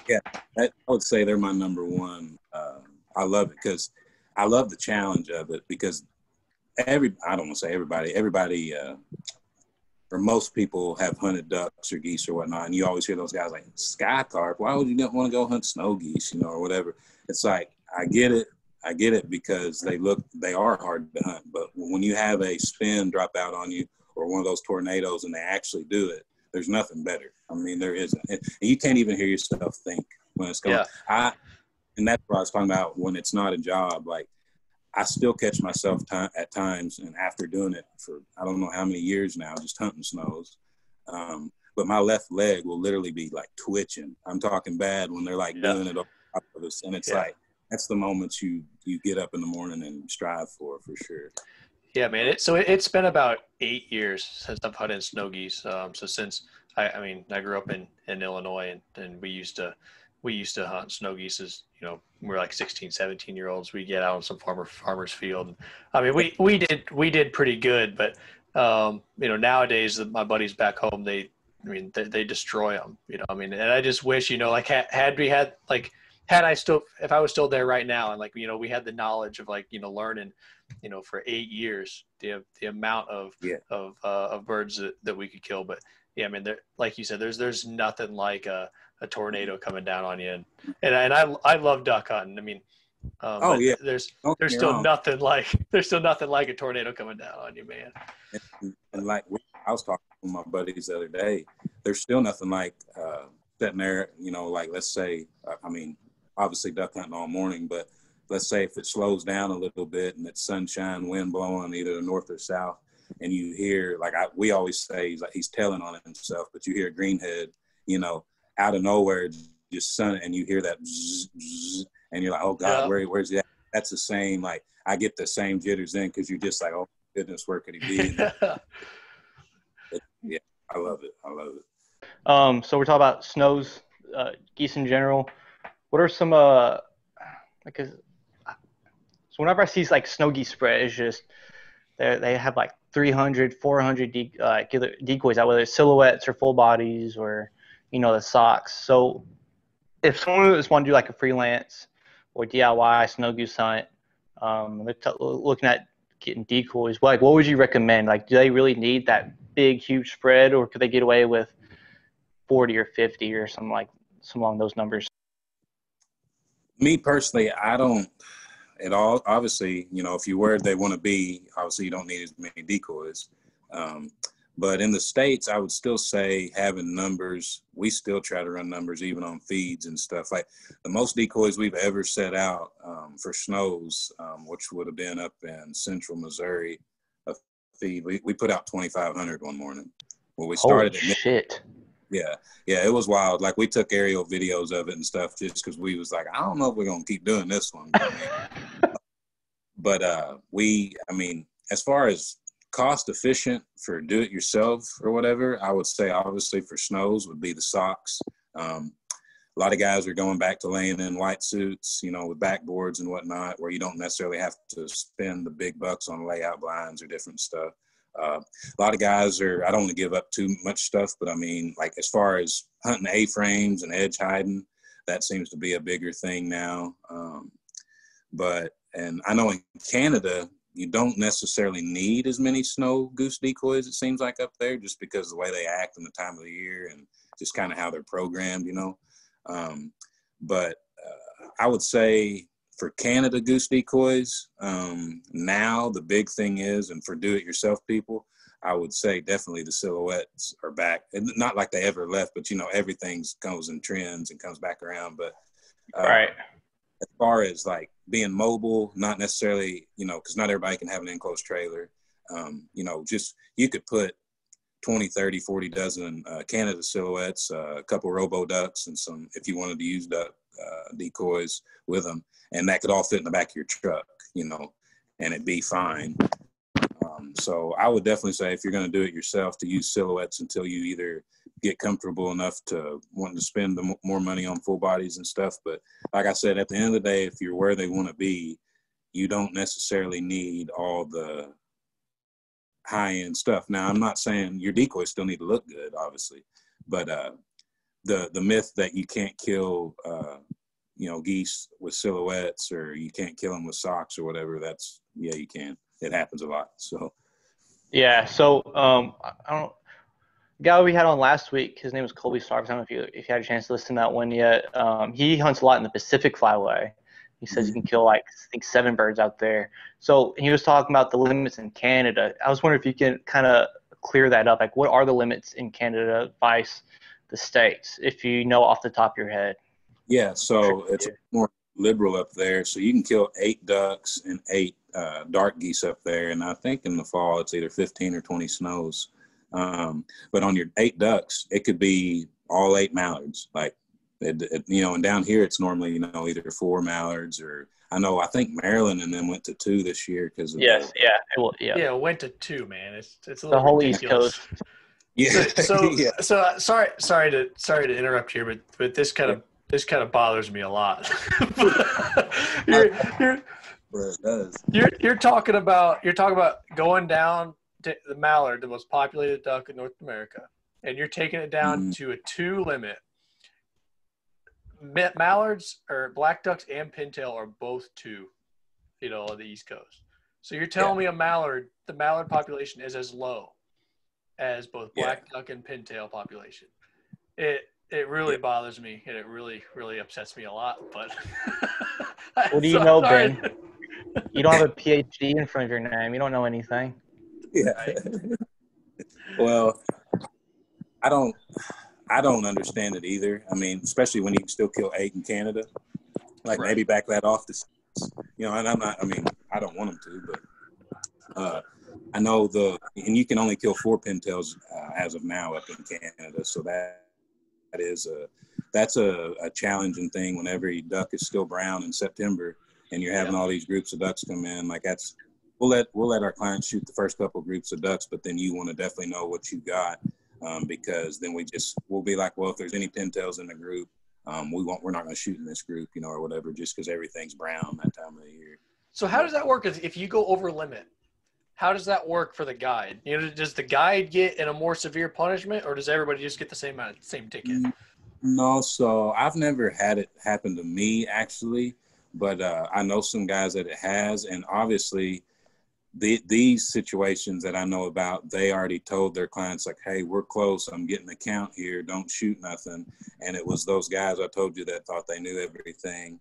yeah, I would say they're my number one. I love it because I love the challenge of it, because I don't want to say everybody, or most people have hunted ducks or geese or whatnot. And you always hear those guys like, sky carp, why would you not want to go hunt snow geese, or whatever. It's like, I get it because they are hard to hunt. But when you have a spin drop out on you or one of those tornadoes and they actually do it, there's nothing better. I mean, there isn't. And you can't even hear yourself think when it's going. Yeah. And that's what I was talking about when it's not a job. Like, I still catch myself at times, and after doing it for I don't know how many years now, just hunting snows, but my left leg will literally be like twitching. I'm talking bad when they're like doing it over top of us, and it's like that's the moments you get up in the morning and strive for sure. Yeah, man. It's been about 8 years since I've hunted snow geese. So since I grew up in Illinois, and we used to hunt snow geese as, we're like 16, 17-year-olds. We get out on some farmer's field. I mean, we did pretty good, but nowadays my buddies back home, they destroy them, and I just wish, if I was still there right now, and we had the knowledge of learning, for 8 years, the amount of birds that we could kill. But yeah, I mean, like you said, there's nothing like a tornado coming down on you, and I love duck hunting. I mean, there's still nothing like a tornado coming down on you, man. And I was talking with my buddies the other day, there's still nothing like sitting there, let's say, obviously duck hunting all morning, but let's say if it slows down a little bit and it's sunshine, wind blowing either north or south, and you hear, we always say he's telling on himself, but you hear a greenhead, out of nowhere, just sun, and you hear that zzz, zzz, and you're like, oh God, where's that? That's the same, I get the same jitters then, because you're just like, oh goodness, where could he be? Yeah, I love it. So we're talking about snows, geese in general. What are some so whenever I see snow geese spread, it's just they have 300, 400 decoys out, whether it's silhouettes or full bodies or the socks. So if someone just want to do a freelance or DIY snow goose hunt, they're looking at getting decoys, what would you recommend? Do they really need that big, huge spread, or could they get away with 40 or 50 or something along those numbers? Me personally, I don't at all. Obviously, if you're where they want to be, obviously you don't need as many decoys. But in the States, I would still say having numbers, we still try to run numbers even on feeds and stuff. The most decoys we've ever set out for snows, which would have been up in central Missouri, a feed, we put out 2,500 one morning. Well, we started Holy shit. Yeah, it was wild. We took aerial videos of it and stuff just because we was like, I don't know if we're going to keep doing this one. But as far as cost efficient for do it yourself or whatever, I would say obviously for snows would be the socks. A lot of guys are going back to laying in white suits, with backboards and whatnot, where you don't necessarily have to spend the big bucks on layout blinds or different stuff. A lot of guys I don't want to give up too much stuff, but as far as hunting A-frames and edge hiding, that seems to be a bigger thing now. But And I know in Canada, you don't necessarily need as many snow goose decoys, it seems like, up there, just because of the way they act and the time of the year and just kind of how they're programmed, you know. But I would say for Canada goose decoys, now the big thing is, and for do-it-yourself people, I would say definitely the silhouettes are back. And not like they ever left, but, you know, everything goes in trends and comes back around. But Right. as far as like being mobile, not necessarily, you know, because not everybody can have an enclosed trailer. You know, just you could put 20, 30, 40 dozen Canada silhouettes, a couple robo ducks, and some, if you wanted to use duck decoys with them, and that could all fit in the back of your truck, you know, and it'd be fine. So I would definitely say, if you're going to do it yourself, to use silhouettes until you either get comfortable enough to want to spend more money on full bodies and stuff. But like I said, at the end of the day, if you're where they want to be, you don't necessarily need all the high-end stuff. Now, I'm not saying your decoys still need to look good, obviously, but the myth that you can't kill you know, geese with silhouettes, or you can't kill them with socks or whatever, that's, yeah, you can. It happens a lot. So Yeah. So I don't. The guy we had on last week, his name was Colby Starstone. I don't know if you had a chance to listen to that one yet. He hunts a lot in the Pacific Flyway. He says you can kill like, I think, 7 birds out there. So he was talking about the limits in Canada. I was wondering if you can kind of clear that up. Like, what are the limits in Canada vice the States, if you know off the top of your head? yeah, so it's more liberal up there. So you can kill 8 ducks and 8 dark geese up there. And I think in the fall it's either 15 or 20 snows. But on your 8 ducks, it could be all 8 mallards. Like, you know, and down here it's normally, you know, either 4 mallards, or I think Maryland and them went to 2 this year because of Yeah, it went to 2, man. It's a the little whole ridiculous. East Coast. Yeah. So sorry to interrupt here, but this kind of bothers me a lot. You're talking about going down to the mallard, the most populated duck in North America, and you're taking it down to a 2 limit. Mallards, or black ducks and pintail, are both 2, you know, on the East Coast. So you're telling me the mallard population is as low as both black duck and pintail population. It really bothers me, and it really, really upsets me a lot. But What do you know, Ben? You don't have a PhD in front of your name. You don't know anything. Yeah. Right. Well, I don't understand it either. I mean, especially when you can still kill 8 in Canada. Like, maybe back that off to, you know, and I don't want them to, but I know and you can only kill 4 pintails as of now up in Canada. So that's a challenging thing when every duck is still brown in September and you're having all these groups of ducks come in. Like, we'll let our clients shoot the first couple groups of ducks, but then you want to definitely know what you got, because then we'll be like, well, if there's any pintails in the group, we're not going to shoot in this group, you know, or whatever, just because everything's brown that time of the year. So how does that work if you go over limit? How does that work for the guide? You know, does the guide get in a more severe punishment, or does everybody just get the same ticket? No, so I've never had it happen to me, actually, but I know some guys that it has, and obviously these situations that I know about, they already told their clients, like, hey, we're close, I'm getting the count here, don't shoot nothing. And it was those guys I told you that thought they knew everything.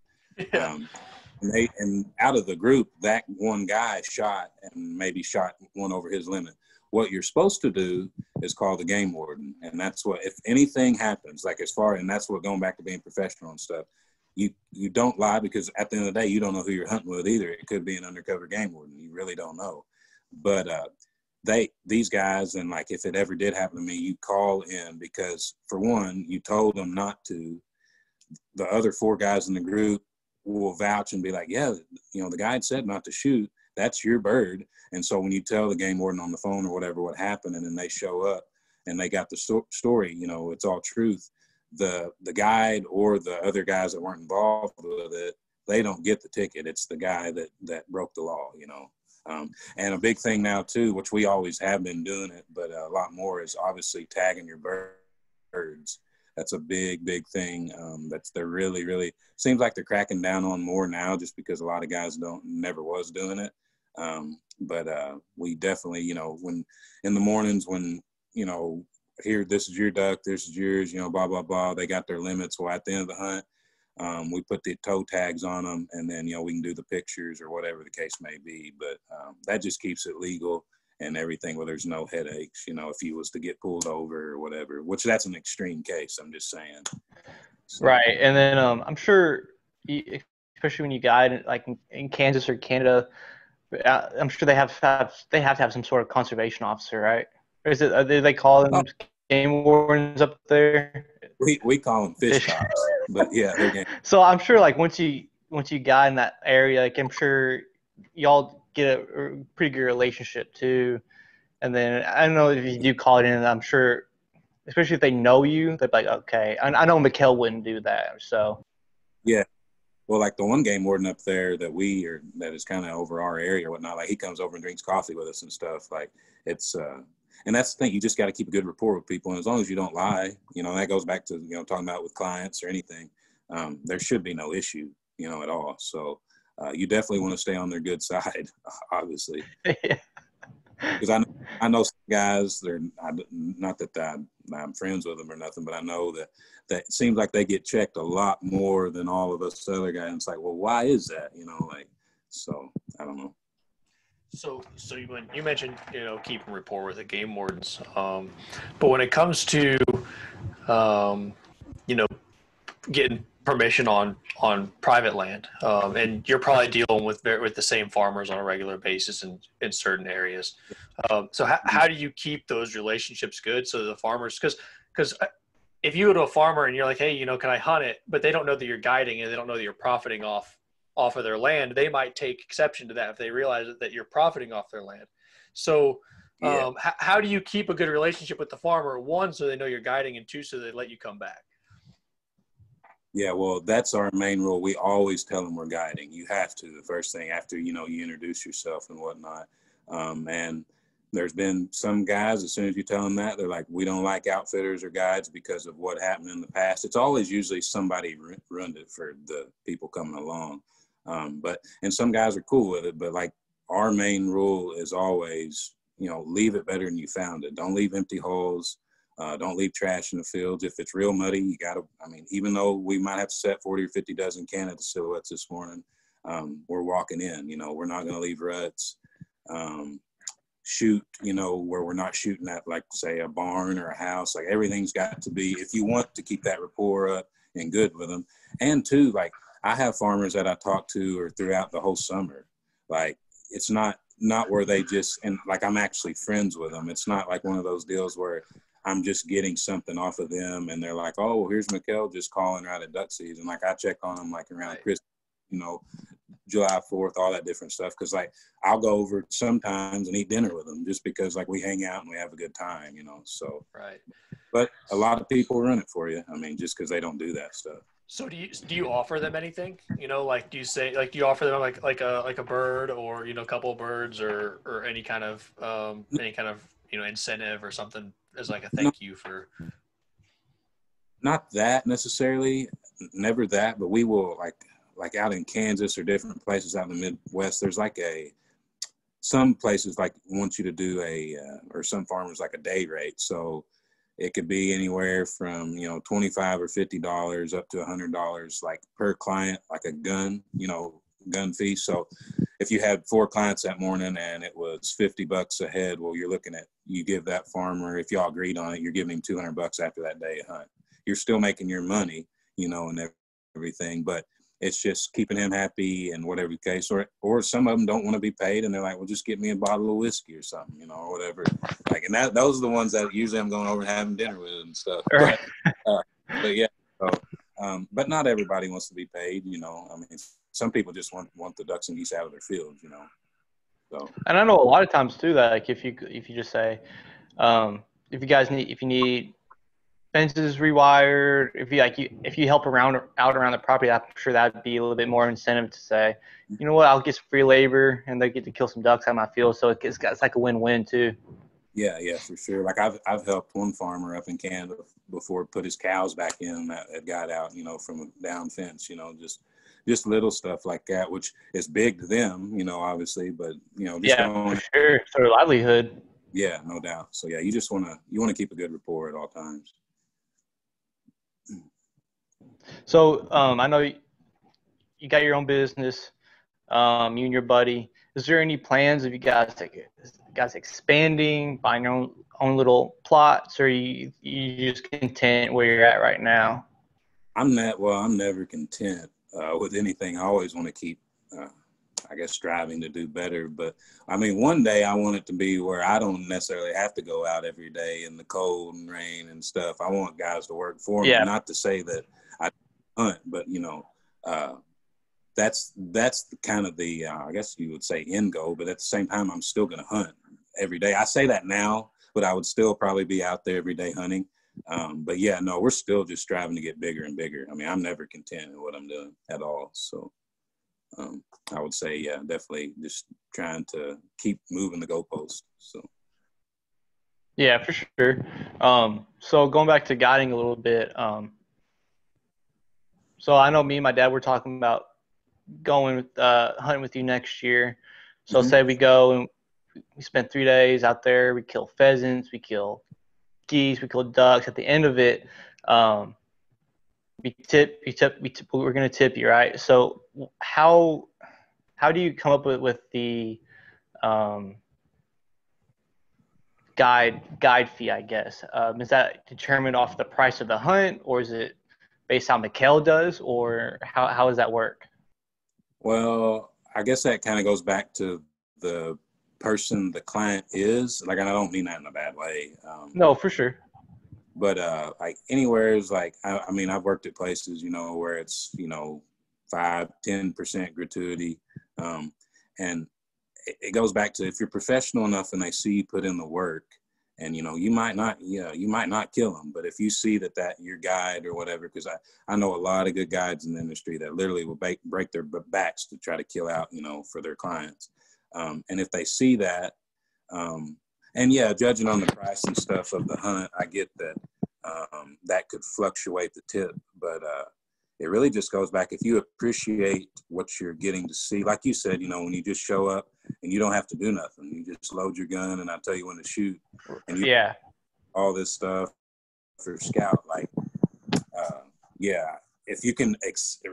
Yeah. And out of the group, that one guy shot one over his limit. What you're supposed to do is call the game warden. And that's what, if anything happens, like, and that's what, going back to being professional and stuff, you don't lie, because at the end of the day, you don't know who you're hunting with either. It could be an undercover game warden. You really don't know. But these guys, and like, if it ever did happen to me, you call in, because for one, you told them not to. The other 4 guys in the group will vouch and be like, yeah, you know, the guide said not to shoot. That's your bird. And so when you tell the game warden on the phone or whatever what happened, and then they show up and they got the story, you know, it's all truth. The guide or the other guys that weren't involved with it, they don't get the ticket. It's the guy that broke the law, you know. And a big thing now too, which we always have been doing it, but a lot more, is obviously tagging your birds. That's a big thing. They're really, really, seems like they're cracking down on more now, just because a lot of guys never was doing it. But we definitely, you know, when in the mornings when, you know, here, this is your duck, this is yours, you know, blah, blah, blah. They got their limits. Well, at the end of the hunt, we put the toe tags on them, and then, you know, we can do the pictures or whatever the case may be. But that just keeps it legal and everything, where there's no headaches, you know, if he was to get pulled over or whatever, which that's an extreme case, I'm just saying. So. Right. And then I'm sure, especially when you guide like in Kansas or Canada, I'm sure they have to have some sort of conservation officer, right? Or is it, do they call them game wardens up there? We call them fish cops, but yeah, they're game. So I'm sure, like once you guide in that area, like I'm sure y'all get a pretty good relationship too. And then I don't know if you do call it in, I'm sure, especially if they know you, they're like, okay. I know Mikal wouldn't do that, so. Yeah. Well, like the one game warden up there that is kind of over our area or whatnot, like he comes over and drinks coffee with us and stuff. Like it's, and that's the thing, you just got to keep a good rapport with people. And as long as you don't lie, you know, that goes back to, you know, talking about with clients or anything, there should be no issue, you know, at all. So you definitely want to stay on their good side, obviously. Yeah. Because I know some guys, not that I'm friends with them or nothing, but I know that it seems like they get checked a lot more than all of us other guys. And it's like, well, why is that? You know, like, so I don't know. So you mentioned, you know, keeping rapport with the game wardens, but when it comes to, you know, getting permission on private land, and you're probably dealing with the same farmers on a regular basis in certain areas. So how do you keep those relationships good so the farmers, because if you go to a farmer and you're like, hey, you know, can I hunt it? But they don't know that you're guiding and they don't know that you're profiting off of their land, they might take exception to that if they realize that you're profiting off their land. So how do you keep a good relationship with the farmer? One, so they know you're guiding, and two, so they let you come back. Yeah, well, that's our main rule. We always tell them we're guiding. You have to, the first thing after, you know, you introduce yourself and whatnot. And there's been some guys, as soon as you tell them that, they're like, we don't like outfitters or guides because of what happened in the past. It's always usually somebody ruined it for the people coming along. And some guys are cool with it, but like our main rule is always, you know, leave it better than you found it. Don't leave empty holes. Don't leave trash in the fields. If it's real muddy, you got to, I mean, even though we might have to set 40 or 50 dozen Canada silhouettes this morning, we're walking in, you know, we're not going to leave ruts. Shoot, you know, where we're not shooting at, like, say, a barn or a house. Like, everything's got to be, if you want to keep that rapport up and good with them. And two, like, I have farmers that I talk to or throughout the whole summer. Like, it's not where they just, and like, I'm actually friends with them. It's not like one of those deals where I'm just getting something off of them and they're like, oh, well, here's Mikal just calling her out at duck season. Like, I check on them like around Christmas, you know, July 4th, all that different stuff. Cause like, I'll go over sometimes and eat dinner with them just because like we hang out and we have a good time, you know? So, right. But a lot of people run it for you. I mean, just cause they don't do that stuff. So do you offer them anything? You know, like, do you offer them like a bird or, you know, a couple of birds or any kind of, you know, incentive or something as like a thank you for? Not that necessarily, never that, but we will like out in Kansas or different places out in the Midwest, there's like some places like want you to do or some farmers like a day rate. So it could be anywhere from, you know, $25 or $50 up to $100, like per client, like a gun, you know, gun fee. So if you had 4 clients that morning and it was $50 a head, well, you're looking at, you give that farmer, if y'all agreed on it, you're giving him $200 after that day of hunt. You're still making your money, you know, and everything, but it's just keeping him happy and whatever the case, or some of them don't want to be paid and they're like, well, just get me a bottle of whiskey or something, you know, or whatever. Like, and those are the ones that usually I'm going over and having dinner with and stuff. Right. But yeah, so, but not everybody wants to be paid, you know. I mean, some people just want the ducks and geese out of their fields, you know. So. And I know a lot of times too that like if you just say, if you need fences rewired, if you help out around the property, I'm sure that'd be a little bit more incentive to say, you know what, I'll get some free labor and they get to kill some ducks out of my field. So it's like a win-win too. Yeah, for sure. Like I've helped one farmer up in Canada before put his cows back in that got out, from a down fence, just little stuff like that, which is big to them, obviously, but just Yeah, for going. sure. It's their livelihood. Yeah, no doubt. So yeah, you just want to keep a good rapport at all times. So I know you got your own business, you and your buddy. Is there any plans of you guys expanding, buying your own little plots, or you just content where you're at right now? I'm never content with anything. I always want to keep, I guess, striving to do better. But I mean, one day I want it to be where I don't necessarily have to go out every day in the cold and rain and stuff. I want guys to work for me. Yeah. Not to say that I hunt, but that's kind of the I guess you would say end goal. But at the same time, I'm still going to hunt every day. I say that now, but I would still probably be out there every day hunting. But yeah, no, we're still just striving to get bigger and bigger. I mean, I'm never content in what I'm doing at all. So I would say, yeah, definitely just trying to keep moving the goalpost. So. Yeah, for sure. So going back to guiding a little bit. So I know me and my dad were talking about going with hunting with you next year. So say we go and we spend 3 days out there. We kill pheasants. We kill geese. We kill ducks. At the end of it, we're going to tip you, right? So how do you come up with the guide fee, I guess? Is that determined off the price of the hunt, or is it based on Mikal does, or how does that work? Well, I guess that kind of goes back to the person the client is. Like, and I don't mean that in a bad way. No, for sure. But like anywhere is like, I mean, I've worked at places, where it's, 5-10% gratuity. And it goes back to, if you're professional enough and they see you put in the work, and, you might not kill them, but if you see that your guide or whatever, because I know a lot of good guides in the industry that literally will break their backs to try to kill out, for their clients. And if they see that, and yeah, judging on the price and stuff of the hunt, I get that that could fluctuate the tip, but it really just goes back, if you appreciate what you're getting to see, like you said, when you just show up and you don't have to do nothing, you just load your gun and I tell you when to shoot, and you all this stuff for scout, like yeah, if you can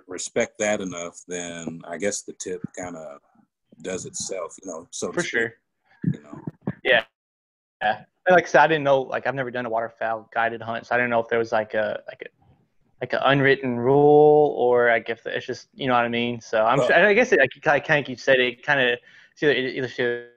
respect that enough, then I guess the tip kind of does itself, so for sure. Yeah. Like I said, I didn't know, like I've never done a waterfowl guided hunt, so I didn't know if there was like an unwritten rule, or like if it's just, you know what I mean. So I guess it, like kind of you said, it kind of either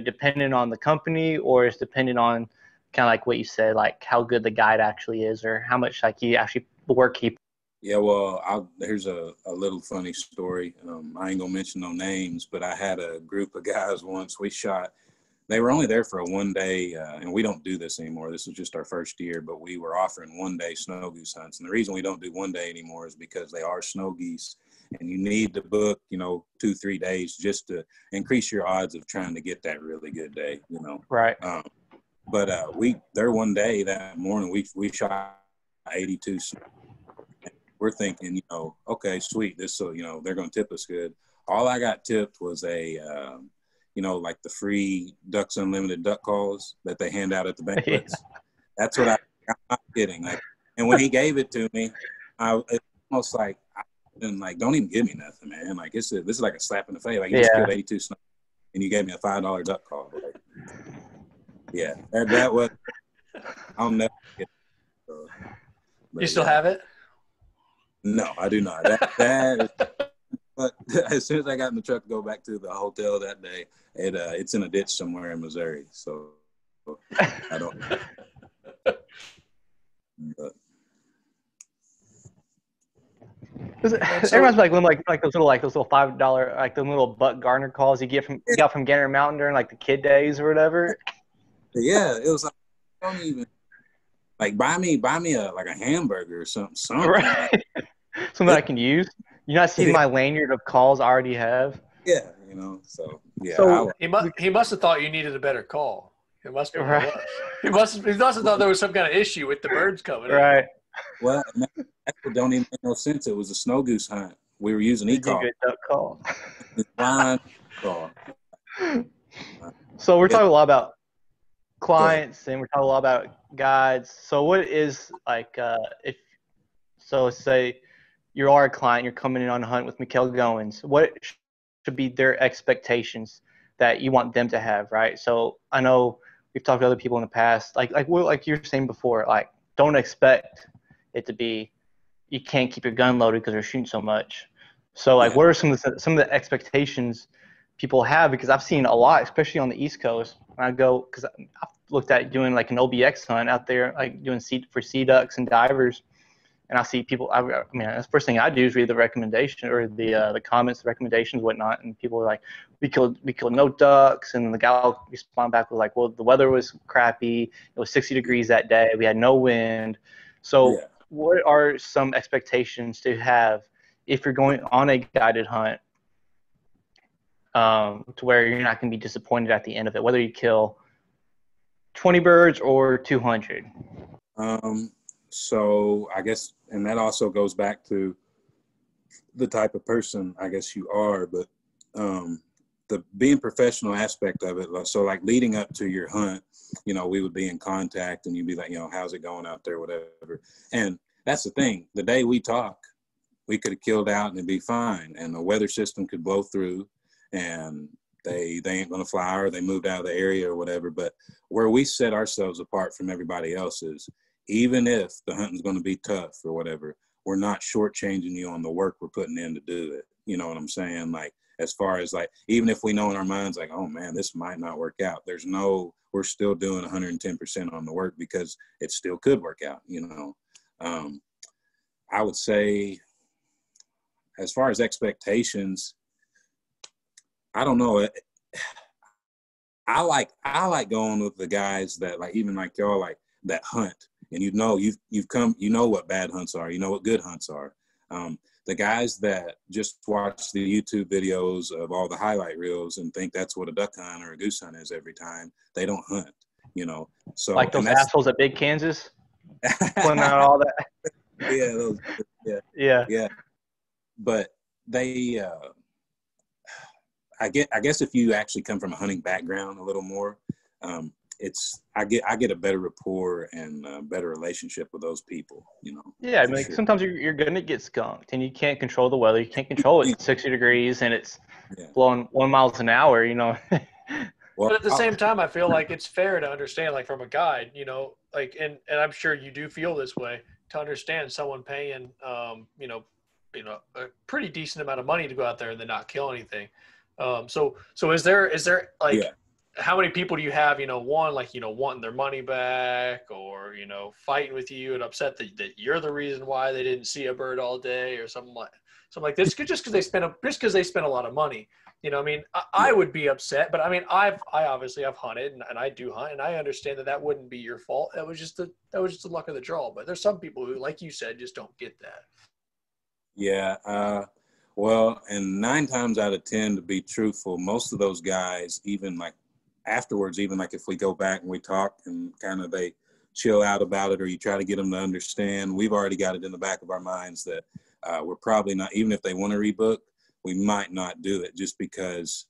dependent on the company, or it's dependent on kind of like what you said, like how good the guide actually is, or how much like he actually work he. Yeah, well, here's a little funny story. I ain't gonna mention no names, but I had a group of guys once. We shot. They were only there for a 1 day, and we don't do this anymore. This was just our first year, but we were offering 1 day snow goose hunts. And the reason we don't do 1 day anymore is because they are snow geese, and you need to book, 2-3 days just to increase your odds of trying to get that really good day, Right. But their 1 day that morning, we shot 82. We're thinking, okay, sweet. This, so, they're going to tip us good. All I got tipped was a, like the free Ducks Unlimited duck calls that they hand out at the banquets. Yeah. That's what I'm not kidding. Like, and when he gave it to me, it's almost like, don't even give me nothing, man. Like, this is like a slap in the face. Like, you just killed 82 snow, and you gave me a $5 duck call. Like, yeah, that was, I'll never get it. So, you still have it? No, I do not. That is, but as soon as I got in the truck to go back to the hotel that day, it's in a ditch somewhere in Missouri. So I don't. But. Everyone's like those little $5 like the little Buck Gardner calls you got from Gander Mountain during like the kid days or whatever. Yeah, it was like, don't even like buy me a hamburger or something. Right. Something I can use. You not see my lanyard of calls I already have? Yeah, so yeah. So he must have thought you needed a better call. It must be what it was. He must have thought there was some kind of issue with the birds coming in. Right. Well, that don't even make no sense. It was a snow goose hunt. We were using Did you e-call. get duck call? Blind call. So we're talking a lot about clients and we're talking a lot about guides. So what is like say you are a client, you're coming in on a hunt with Mikal Gowins, what should be their expectations that you want them to have, right? So I know we've talked to other people in the past, like you were saying before, like don't expect it to be you can't keep your gun loaded because they're shooting so much. So like what are some of the expectations people have? Because I've seen a lot, especially on the East Coast. When I go, because I've looked at doing like an OBX hunt out there, like doing for sea ducks and divers, and I see people. I mean, that's the first thing I do is read the recommendation or the comments, the recommendations, whatnot, and people are like, we killed no ducks, and the guy will respond back with like, well, the weather was crappy. It was 60 degrees that day. We had no wind. So what are some expectations to have if you're going on a guided hunt? To where you're not going to be disappointed at the end of it, whether you kill 20 birds or 200. So I guess, and that also goes back to the type of person I guess you are, but the being professional aspect of it. So like leading up to your hunt, we would be in contact and you'd be like, how's it going out there, whatever. And that's the thing. The day we talk, we could have killed out and it'd be fine. And the weather system could blow through. And they ain't going to fly or they moved out of the area or whatever. But where we set ourselves apart from everybody else is even if the hunting's going to be tough or whatever, we're not shortchanging you on the work we're putting in to do it. You know what I'm saying? Like, as far as like, even if we know in our minds, like, oh man, this might not work out. We're still doing 110% on the work because it still could work out, I would say as far as expectations, I don't know. I like going with the guys that like, even like y'all, like that hunt, and you've come, what bad hunts are, what good hunts are. The guys that just watch the YouTube videos of all the highlight reels and think that's what a duck hunt or a goose hunt is every time, they don't hunt, So like those assholes at Big Kansas, pointing out all that. Yeah. But they. I guess if you actually come from a hunting background a little more, I get a better rapport and a better relationship with those people, Yeah, I mean, sure. Sometimes you're going to get skunked and you can't control the weather. You can't control it. It's 60 degrees and it's blowing 1 mile an hour, Well, but at the same time, I feel like it's fair to understand, like from a guide, like, and I'm sure you do feel this way, to understand someone paying, a pretty decent amount of money to go out there and then not kill anything. So is there like, how many people do you have, wanting their money back or, fighting with you and upset that you're the reason why they didn't see a bird all day or something like this, just because they spent a lot of money, I would be upset, but I mean, I obviously I've hunted and I do hunt and I understand that wouldn't be your fault. That was just the luck of the draw. But there's some people who, like you said, just don't get that. Yeah. Well, and 9 times out of 10, to be truthful, most of those guys, even like afterwards, even like if we go back and we talk and kind of they chill out about it or you try to get them to understand, we've already got it in the back of our minds that we're probably not, even if they want to rebook, we might not do it just because,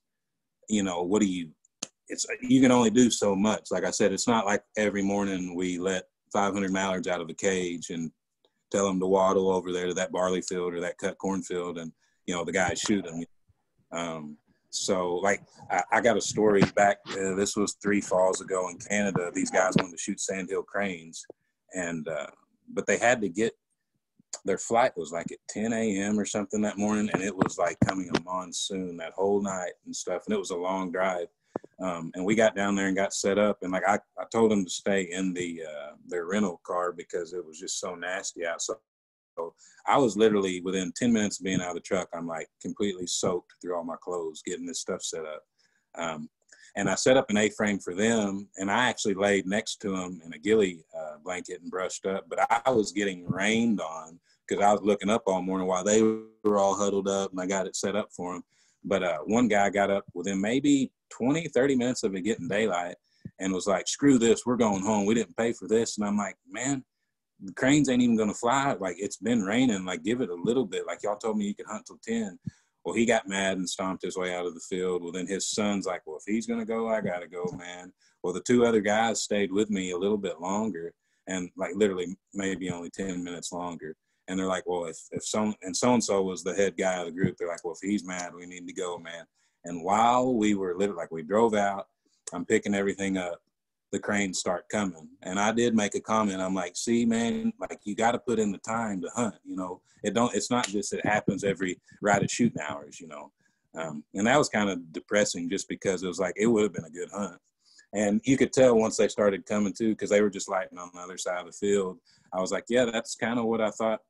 you can only do so much. Like I said, it's not like every morning we let 500 mallards out of a cage and tell them to waddle over there to that barley field or that cut cornfield and, the guys shoot them. So like I got a story back, this was 3 falls ago in Canada. These guys wanted to shoot sandhill cranes and, but they had to get, their flight was like at 10 a.m. or something that morning. And it was like coming a monsoon that whole night and stuff. And it was a long drive. And we got down there and got set up. And like, I told them to stay in their rental car because it was just so nasty out. So I was literally within 10 minutes of being out of the truck, I'm like completely soaked through all my clothes, getting this stuff set up. And I set up an A-frame for them, and I actually laid next to them in a ghillie blanket and brushed up. But I was getting rained on because I was looking up all morning while they were all huddled up, and I got it set up for them. But one guy got up within maybe 20, 30 minutes of it getting daylight, and was like, screw this, we're going home. We didn't pay for this. And I'm like, man, the cranes ain't even going to fly. Like, it's been raining. Like, give it a little bit. Like, y'all told me you could hunt till 10. Well, he got mad and stomped his way out of the field. Well, then his son's like, well, if he's going to go, I got to go, man. Well, the two other guys stayed with me a little bit longer, and like literally maybe only 10 minutes longer. And they're like, well, if so-and-so was the head guy of the group, they're like, well, if he's mad, we need to go, man. And while we were literally, like, we drove out, I'm picking everything up, the cranes start coming. And I did make a comment. I'm like, see, man, like, you got to put in the time to hunt, you know. It's not just, it happens right at shooting hours, you know. And that was kind of depressing, just because it was like, it would have been a good hunt. And you could tell once they started coming too, because they were just lighting on the other side of the field. I was like, yeah, that's kind of what I thought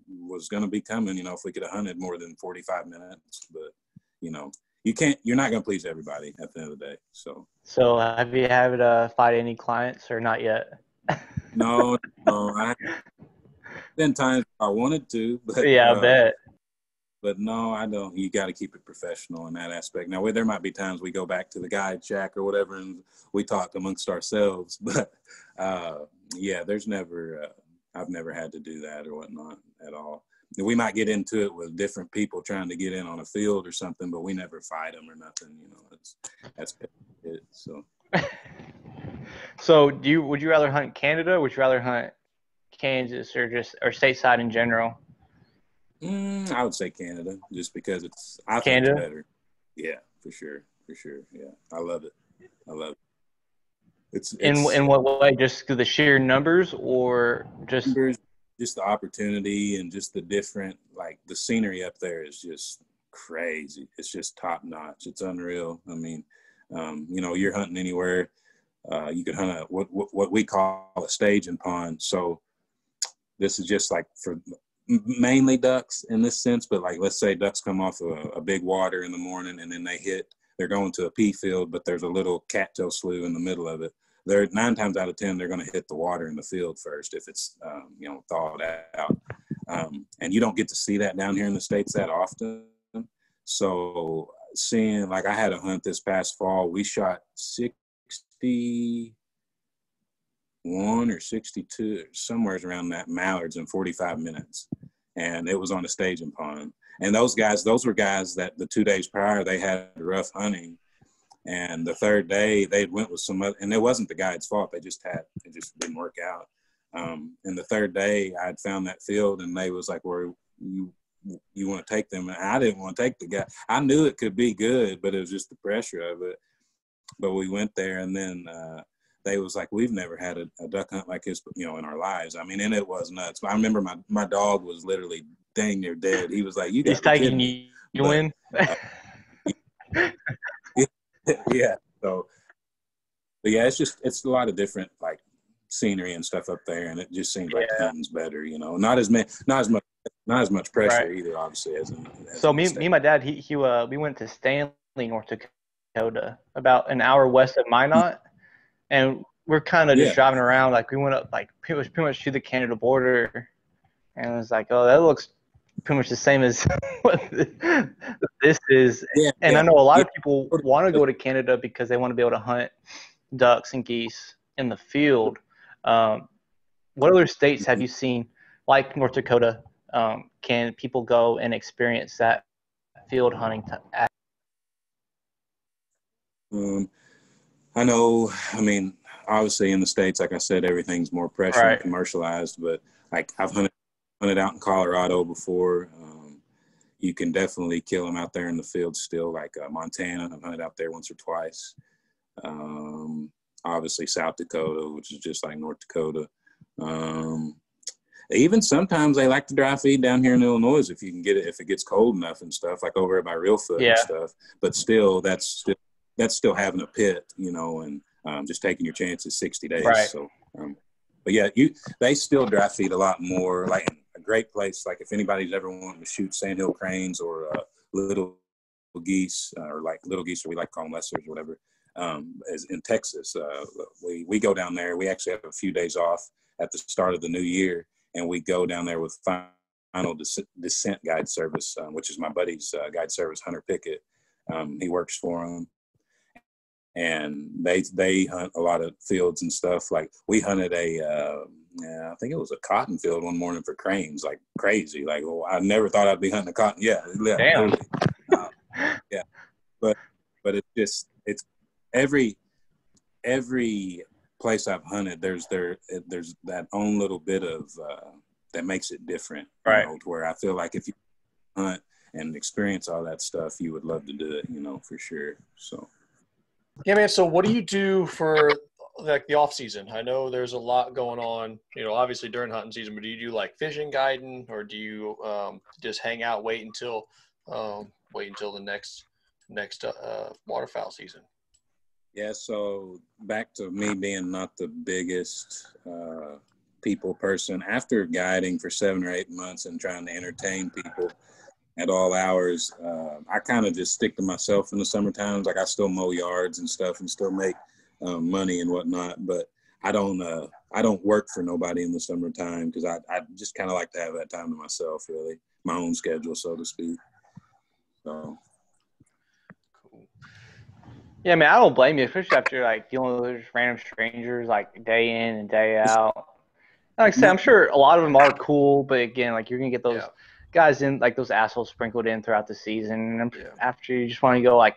was going to be coming, you know, if we could have hunted more than 45 minutes. But, you know, you're not going to please everybody at the end of the day. So have you had to fight any clients or not yet? No, I been times I wanted to, but yeah, I bet. But no, I don't. You got to keep it professional in that aspect. Now, there might be times we go back to the guide shack or whatever, and we talk amongst ourselves. But yeah, I've never had to do that or whatnot at all. We might get into it with different people trying to get in on a field or something, but we never fight them or nothing. You know, that's it. So. So, would you rather hunt Canada? Or would you rather hunt Kansas or stateside in general? I would say Canada, just because I think Canada? it's better. Yeah, for sure. Yeah, I love it. It's in what way? Just through the sheer numbers, or just the opportunity and just the different, like, the scenery up there is just crazy. It's just top notch. It's unreal. I mean, you know, you're hunting anywhere. You could hunt what we call a staging pond. So this is just like for mainly ducks in this sense, but like, let's say ducks come off a big water in the morning, and then they're going to a pea field, but there's a little cattail slough in the middle of it. They're 9 times out of 10, they're going to hit the water in the field first if it's, you know, thawed out. And you don't get to see that down here in the States that often. So seeing, like, I had a hunt this past fall, we shot 61 or 62, somewhere around that, mallards in 45 minutes. And it was on a staging pond. And those were guys that the 2 days prior, they had rough hunting. And the third day they went with some other, and it wasn't the guide's fault. It just didn't work out. And the third day I'd found that field, and they was like, well, you want to take them? And I didn't want to take the guy. I knew it could be good, but it was just the pressure of it. But we went there, and then, they was like, we've never had a duck hunt like this, you know, in our lives. I mean, and it was nuts. I remember my dog was literally dang near dead. He was like, you got to be kidding me. You win. Yeah. So, but yeah, it's a lot of different, like, scenery and stuff up there, and it just seems like the hunting's better, you know. Not as much pressure either, obviously. So me and my dad, we went to Stanley, North Dakota, about an hour west of Minot. And we're kind of just driving around. Like, we went up, like, pretty much to the Canada border, and it was like, oh, that looks pretty much the same as what this is. And I know a lot of people want to go to Canada because they want to be able to hunt ducks and geese in the field. What other states have you seen, like North Dakota? Can people go and experience that field hunting? I know, I mean, obviously in the States, like I said, everything's more pressure and commercialized, but like, I've hunted out in Colorado before. You can definitely kill them out there in the field still, like Montana. I've hunted out there once or twice. Obviously South Dakota, which is just like North Dakota. Even sometimes they like to dry feed down here in Illinois if you can get it, if it gets cold enough and stuff, like over by Reelfoot and stuff. But still, that's still having a pit, you know, and just taking your chances 60 days. Right. So, but yeah, they still dry feed a lot more. Like, a great place, like if anybody's ever wanting to shoot sandhill cranes or little geese, or like little geese, or we like to call them lessers or whatever, is in Texas. We go down there. We actually have a few days off at the start of the new year, and we go down there with Final Descent Guide Service, which is my buddy's guide service, Hunter Pickett. He works for him. and they hunt a lot of fields and stuff. Like we hunted I think it was a cotton field one morning for cranes, like crazy. Like, oh, I never thought I'd be hunting a cotton. Yeah, Damn. yeah. But it's every place I've hunted, there's that own little bit of that makes it different, right? To where I feel like if you hunt and experience all that stuff, you would love to do it, for sure. So. Yeah, man. So what do you do for like the off season? I know there's a lot going on, obviously during hunting season, but do you do like fishing guiding, or do you just hang out, wait until the next waterfowl season? Yeah. So back to me being not the biggest people person, after guiding for 7 or 8 months and trying to entertain people at all hours, I kind of just stick to myself in the summer times. Like I still mow yards and stuff and still make money and whatnot, but I don't work for nobody in the summertime because I just kind of like to have that time to myself, really, my own schedule, so to speak. So. Cool. Yeah, man, I don't blame you, especially after like dealing with those random strangers like day in and day out. Like I said, I'm sure a lot of them are cool, but again, like you're gonna get those guys in, like those assholes sprinkled in throughout the season. And after you just want to go like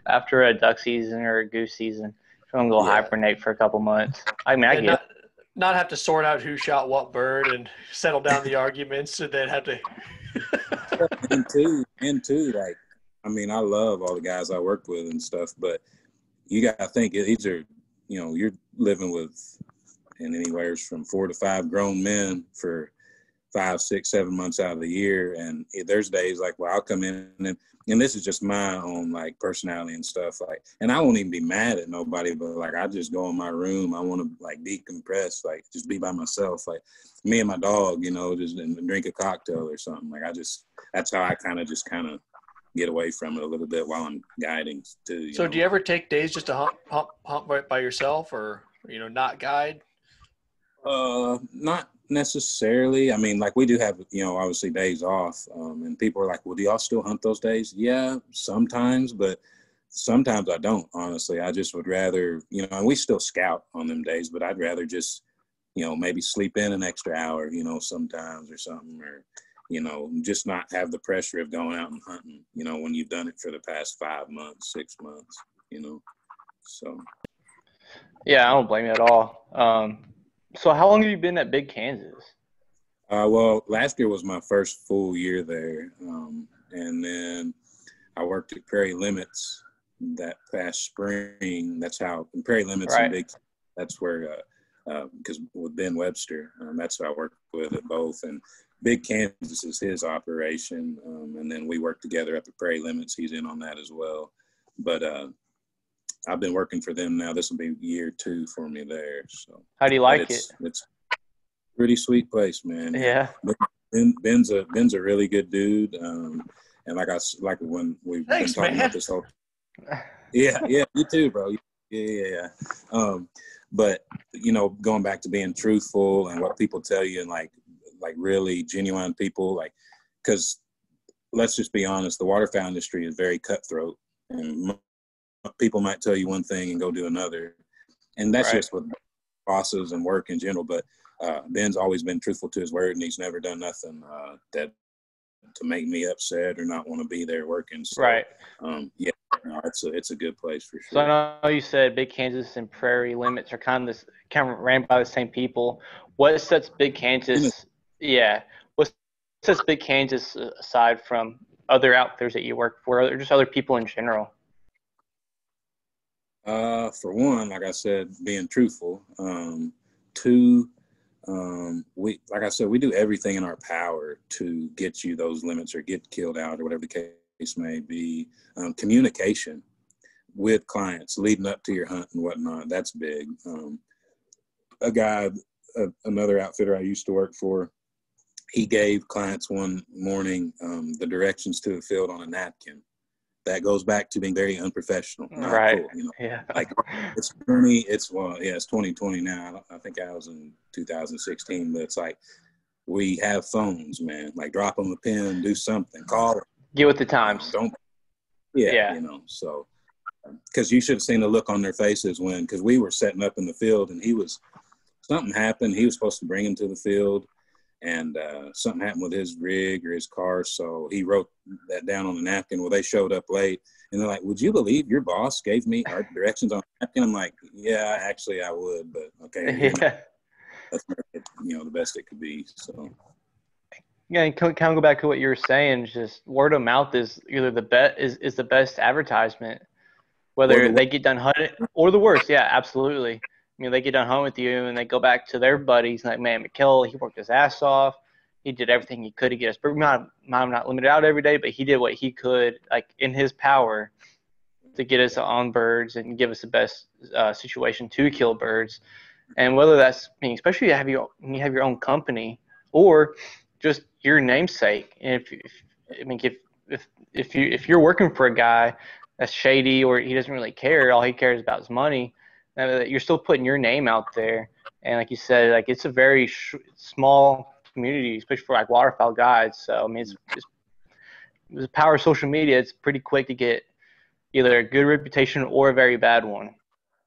after a duck season or a goose season, you want to go hibernate for a couple months. I mean, I get not have to sort out who shot what bird and settle down the arguments, and then have to. and two, like, I mean, I love all the guys I work with and stuff, but you got to think these are, you're living with in anywhere from 4 to 5 grown men for 5, 6, 7 months out of the year. And there's days like, well, I'll come in and this is just my own like personality and stuff, like, and I won't even be mad at nobody, but like, I just go in my room. I want to like decompress, like just be by myself, like me and my dog, just and drink a cocktail or something. Like that's how I kind of get away from it a little bit while I'm guiding too. So do you ever take days just to hunt right by yourself, or, not guide? Not necessarily. I mean, like we do have, obviously days off, and people are like, well, do y'all still hunt those days? Yeah, sometimes, but sometimes I don't, honestly. I just would rather, and we still scout on them days, but I'd rather just, maybe sleep in an extra hour, sometimes or something, or, just not have the pressure of going out and hunting, when you've done it for the past 5 months, 6 months, so. Yeah, I don't blame you at all. So how long have you been at Big Kansas? Well, last year was my first full year there. And then I worked at Prairie Limits that past spring. That's how Prairie Limits and Big, that's where, because with Ben Webster, that's who I worked with at both. And Big Kansas is his operation. And then we work together at the Prairie Limits. He's in on that as well. But I've been working for them now. This will be year 2 for me there. So how do you like it? It's a pretty sweet place, man. Yeah. Ben's a really good dude. And like when we've been talking about this whole. Yeah, you too, bro. Yeah. But going back to being truthful and what people tell you, and like really genuine people, like, because let's just be honest, the waterfowl industry is very cutthroat, and people might tell you one thing and go do another, and that's just with bosses and work in general. But Ben's always been truthful to his word, and he's never done nothing that to make me upset or not want to be there working. So, it's a good place for sure. So I know you said Big Kansas and Prairie Limits are kind of ran by the same people. What sets Big Kansas? What sets Big Kansas aside from other outfitters that you work for, or just other people in general? For one, like I said, being truthful. 2, we do everything in our power to get you those limits or get killed out or whatever the case may be. Communication with clients leading up to your hunt and whatnot, that's big. Another outfitter I used to work for, he gave clients one morning the directions to the field on a napkin. That goes back to being very unprofessional. Not cool, Yeah. Like it's 2020 now. I think I was in 2016, but it's like we have phones, man. Like drop them a pin, do something, call them. Get with the times. Don't. So because you should have seen the look on their faces because we were setting up in the field and something happened. He was supposed to bring him to the field, and something happened with his rig or his car. So he wrote that down on the napkin. Well, they showed up late, and they're like, "Would you believe your boss gave me our directions on the napkin?" I'm like, "Yeah, actually, I would, but okay, let's make it, the best it could be." So. Yeah, and kind of go back to what you were saying. Just word of mouth is either is the best advertisement, whether they get done hunting or the worst. Yeah, absolutely. I mean, they get done hunting with you and they go back to their buddies like, man, Mikal, he worked his ass off. He did everything he could to get us. But not limited out every day, but he did what he could, like in his power, to get us on birds and give us the best situation to kill birds. And whether that's, I mean, especially when you have your own company or just your namesake. And if you're working for a guy that's shady or he doesn't really care, all he cares about is money, you're still putting your name out there. And like you said, like it's a very small community, especially for like waterfowl guides. So I mean, it's the power of social media. It's pretty quick to get either a good reputation or a very bad one.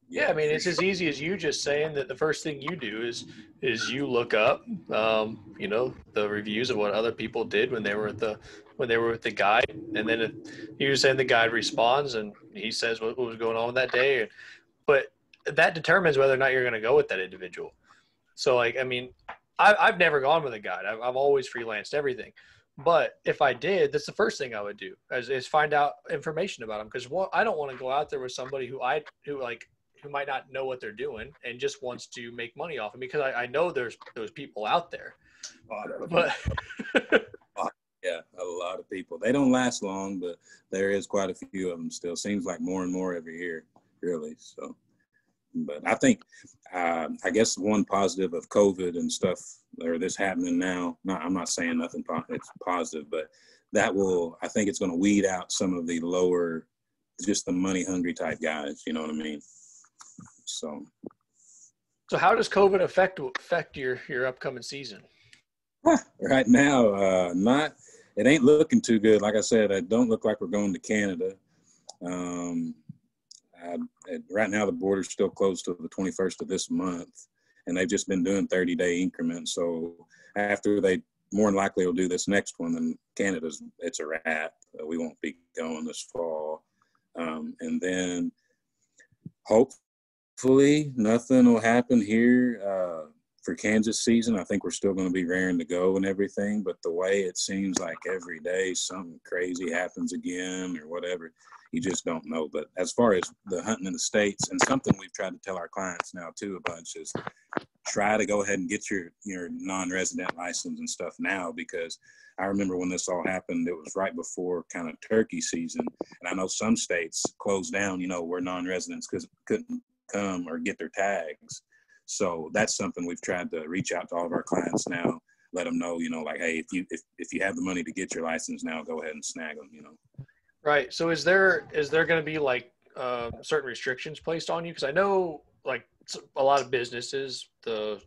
Yeah, I mean, it's as easy as you just saying that the first thing you do is you look up, the reviews of what other people did when they were with the guide, and then you're saying the guide responds and he says what was going on that day, but that determines whether or not you're going to go with that individual. So, like, I mean, I've never gone with a guide. I've always freelanced everything. But if I did, that's the first thing I would do is find out information about them, because I don't want to go out there with somebody who might not know what they're doing and just wants to make money off them, because I know there's those people out there. But yeah, a lot of people. They don't last long, but there is quite a few of them still. Seems like more and more every year, really. So, but I think, I guess one positive of COVID and stuff, or this happening now, I'm not saying nothing it's positive, but I think it's going to weed out some of the lower, just the money hungry type guys. You know what I mean? So how does COVID affect your upcoming season? Right now, it ain't looking too good. Like I said, it don't look like we're going to Canada. Right now, the border's still closed till the 21st of this month, and they've just been doing 30-day increments. So after they more than likely will do this next one, then it's a wrap. We won't be going this fall. And then hopefully nothing will happen here for Kansas season. I think we're still going to be raring to go and everything, but the way it seems like every day something crazy happens again or whatever, you just don't know. But as far as the hunting in the States, and something we've tried to tell our clients now too a bunch, is try to go ahead and get your non-resident license and stuff now, because I remember when this all happened, it was right before kind of turkey season. And I know some states closed down, where non-residents couldn't come or get their tags. So that's something we've tried to reach out to all of our clients now, let them know, like, hey, if you have the money to get your license now, go ahead and snag them, Right. So is there going to be like certain restrictions placed on you? Because I know like a lot of businesses, the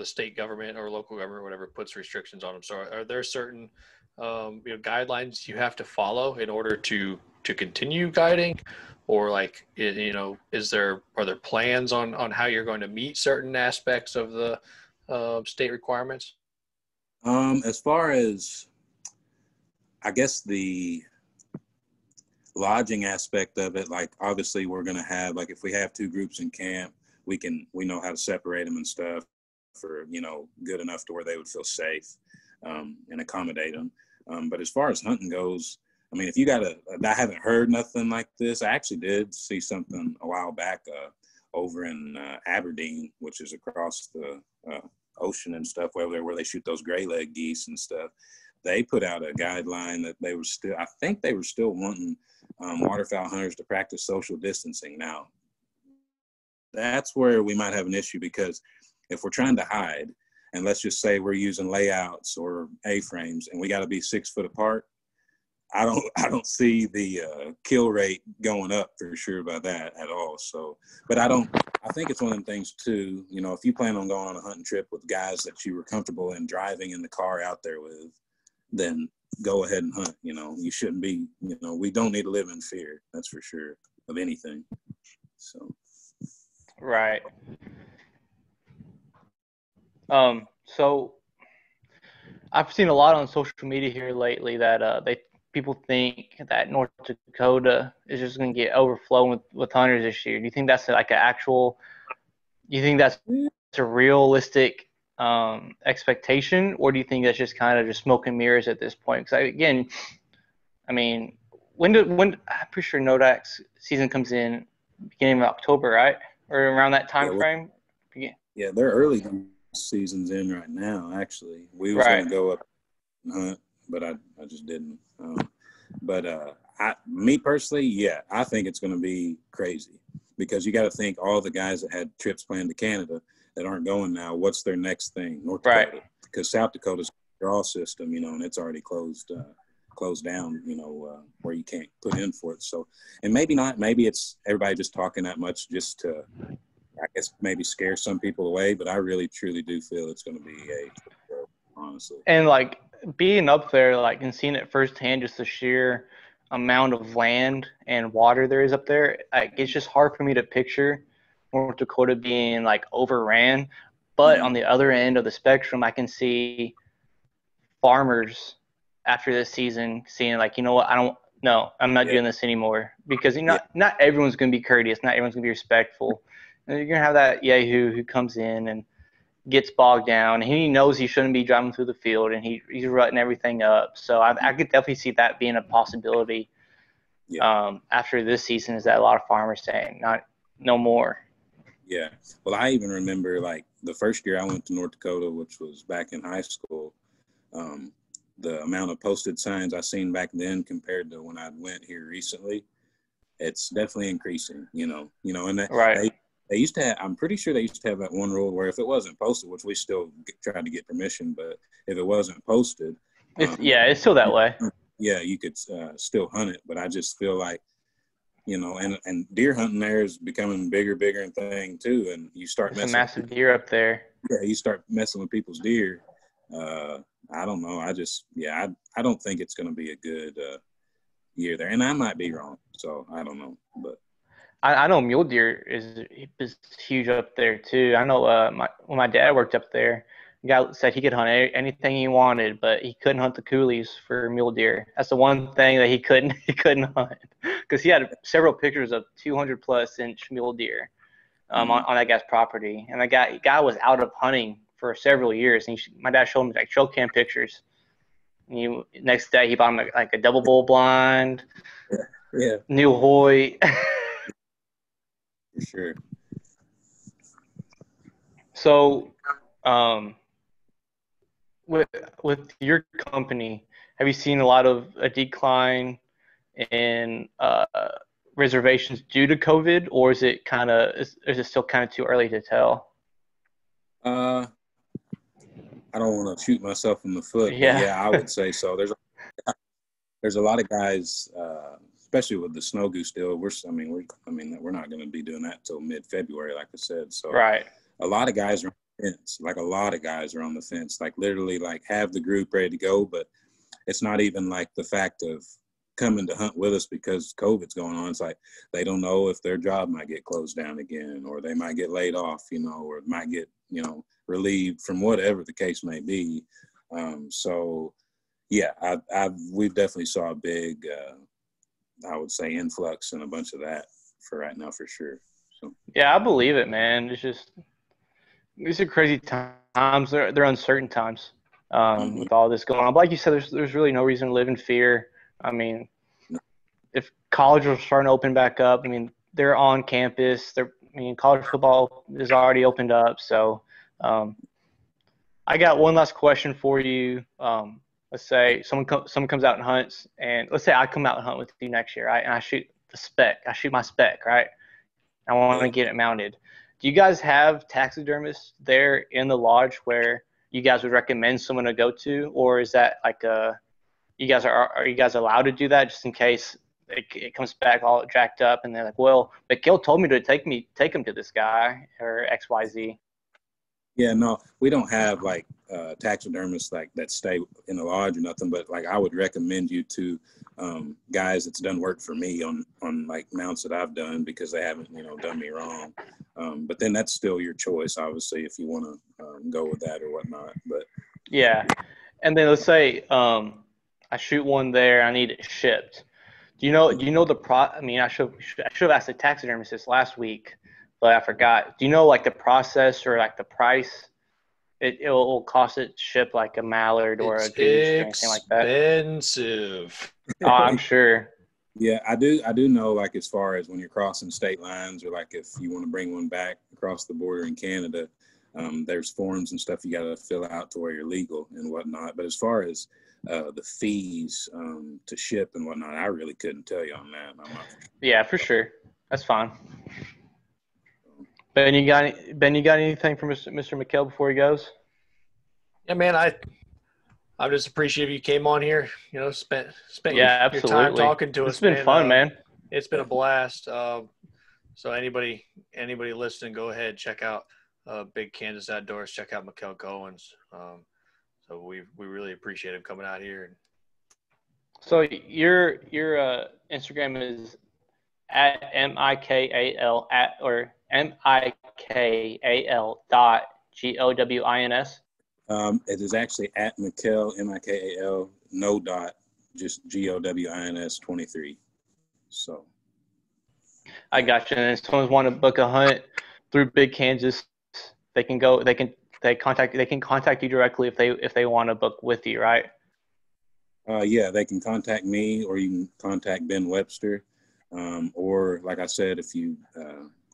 state government or local government or whatever puts restrictions on them. So are there certain guidelines you have to follow in order to continue guiding, or like are there plans on how you're going to meet certain aspects of the state requirements? As far as, I guess, the lodging aspect of it, like obviously we're going to have, like if we have two groups in camp, we know how to separate them and stuff for good enough to where they would feel safe and accommodate them. But as far as hunting goes, I mean, I haven't heard nothing like this. I actually did see something a while back over in Aberdeen, which is across the ocean and stuff, where they shoot those gray leg geese and stuff. They put out a guideline that I think they were still wanting waterfowl hunters to practice social distancing. Now, that's where we might have an issue, because if we're trying to hide, and let's just say we're using layouts or A-frames and we got to be 6 foot apart, I don't see the kill rate going up for sure by that at all. So, but I think it's one of them things too, if you plan on going on a hunting trip with guys that you were comfortable in driving in the car out there with, then go ahead and hunt. You shouldn't be, we don't need to live in fear. That's for sure. of anything. So. Right. So I've seen a lot on social media here lately that people think that North Dakota is just going to get overflowing with hunters this year. Do you think that's like an actual? Do you think that's a realistic expectation, or do you think that's just kind of just smoke and mirrors at this point? Because again, I mean, when I'm pretty sure Nodak's season comes in beginning of October, right, or around that time frame. Yeah, they're early season's in right now. Actually, we was going to go up and hunt, but I just didn't. Me personally, yeah, I think it's going to be crazy because you got to think all the guys that had trips planned to Canada that aren't going now. What's their next thing? North Dakota, because South Dakota's draw system, and it's already closed down, where you can't put in for it. So, and maybe not. Maybe it's everybody just talking that much just to, I guess, maybe scare some people away. But I really, truly do feel it's going to be honestly. And like being up there, like and seeing it firsthand, just the sheer amount of land and water there is up there, like it's just hard for me to picture North Dakota being like overran. But on the other end of the spectrum, I can see farmers after this season seeing like, you know what, I'm not doing this anymore, because not everyone's going to be courteous, not everyone's going to be respectful. And you're going to have that yahoo who comes in and gets bogged down, and he knows he shouldn't be driving through the field, and he's rutting everything up. So I could definitely see that being a possibility after this season, is that a lot of farmers saying no more. Yeah. Well, I even remember like the first year I went to North Dakota, which was back in high school, the amount of posted signs I seen back then compared to when I went here recently, it's definitely increasing, and they used to have, I'm pretty sure they used to have that one rule where if it wasn't posted, which we still tried to get permission, but if it wasn't posted, it's still that way. Yeah, you could still hunt it, but I just feel like, and deer hunting there is becoming bigger and thing too, and you start messing. It's a massive deer up there. Yeah, you start messing with people's deer. I don't know. I don't think it's going to be a good year there, and I might be wrong, so I don't know, but. I know mule deer is huge up there too. I know when my dad worked up there, the guy said he could hunt anything he wanted, but he couldn't hunt the coulees for mule deer. That's the one thing that he couldn't hunt, because he had several pictures of 200+ inch mule deer on that guy's property, and the guy was out of hunting for several years. And my dad showed him like trail cam pictures. And next day he bought him like a double bull blind, new Hoyt. For sure. So, with your company, have you seen a lot of a decline in reservations due to COVID, or is it still kind of too early to tell? I don't want to shoot myself in the foot, but I would say so. There's a lot of guys. Especially with the snow goose deal, we're not going to be doing that till mid-February, like I said. So a lot of guys are on the fence. Like a lot of guys are on the fence. Like literally, like have the group ready to go, but it's not even like the fact of coming to hunt with us because COVID's going on. It's like they don't know if their job might get closed down again, or they might get laid off, or might get relieved from whatever the case may be. We've definitely saw a big. I would say influx and a bunch of that for right now for sure. So. Yeah, I believe it, man. These are crazy times. They're uncertain times with all this going on. But like you said, there's really no reason to live in fear. I mean, if college was starting to open back up, they're on campus. College football is already opened up. So I got one last question for you. Let's say someone comes out and hunts, and let's say I come out and hunt with you next year, right? And I shoot my spec, right? I want to get it mounted. Do you guys have taxidermists there in the lodge where you guys would recommend someone to go to, or is that like are you guys allowed to do that just in case it comes back all jacked up and they're like, well, Mikal told me to take him to this guy or XYZ? Yeah, no, we don't have like taxidermists like that stay in the lodge or nothing. But like, I would recommend you to guys that's done work for me on like mounts that I've done, because they haven't, done me wrong. But then that's still your choice, obviously, if you want to go with that or whatnot. But Yeah. And then let's say I shoot one there, I need it shipped. Do you know I mean, I should have asked the taxidermist this last week, but I forgot. Do you know like the process or like the price it'll cost it to ship like a mallard or a It's goose or anything like that? expensive. Oh, I'm sure. yeah, I do know, like, as far as when you're crossing state lines, or like if you want to bring one back across the border in Canada, there's forms and stuff you got to fill out to where you're legal and whatnot. But as far as the fees to ship and whatnot, I really couldn't tell you on that. I'm not Yeah, for sure. That's fine. Ben, you got anything for Mr. Mikal before he goes? Yeah, man, I'm just appreciative you came on here. Spent Yeah, your time absolutely. talking to us. It's been fun, man. It's been a blast. So anybody listening, go ahead, check out Big Kansas Outdoors. Check out Mikal Gowins. So we really appreciate him coming out here. So your Instagram is at MIKAL or MIKAL.GOWINS. It is actually at Mikal, MIKAL, no dot, just GOWINS 23. So I got you. And if someone want to book a hunt through Big Kansas, they can contact you directly if they want to book with you, right? Yeah, they can contact me, or you can contact Ben Webster. Or like I said, if you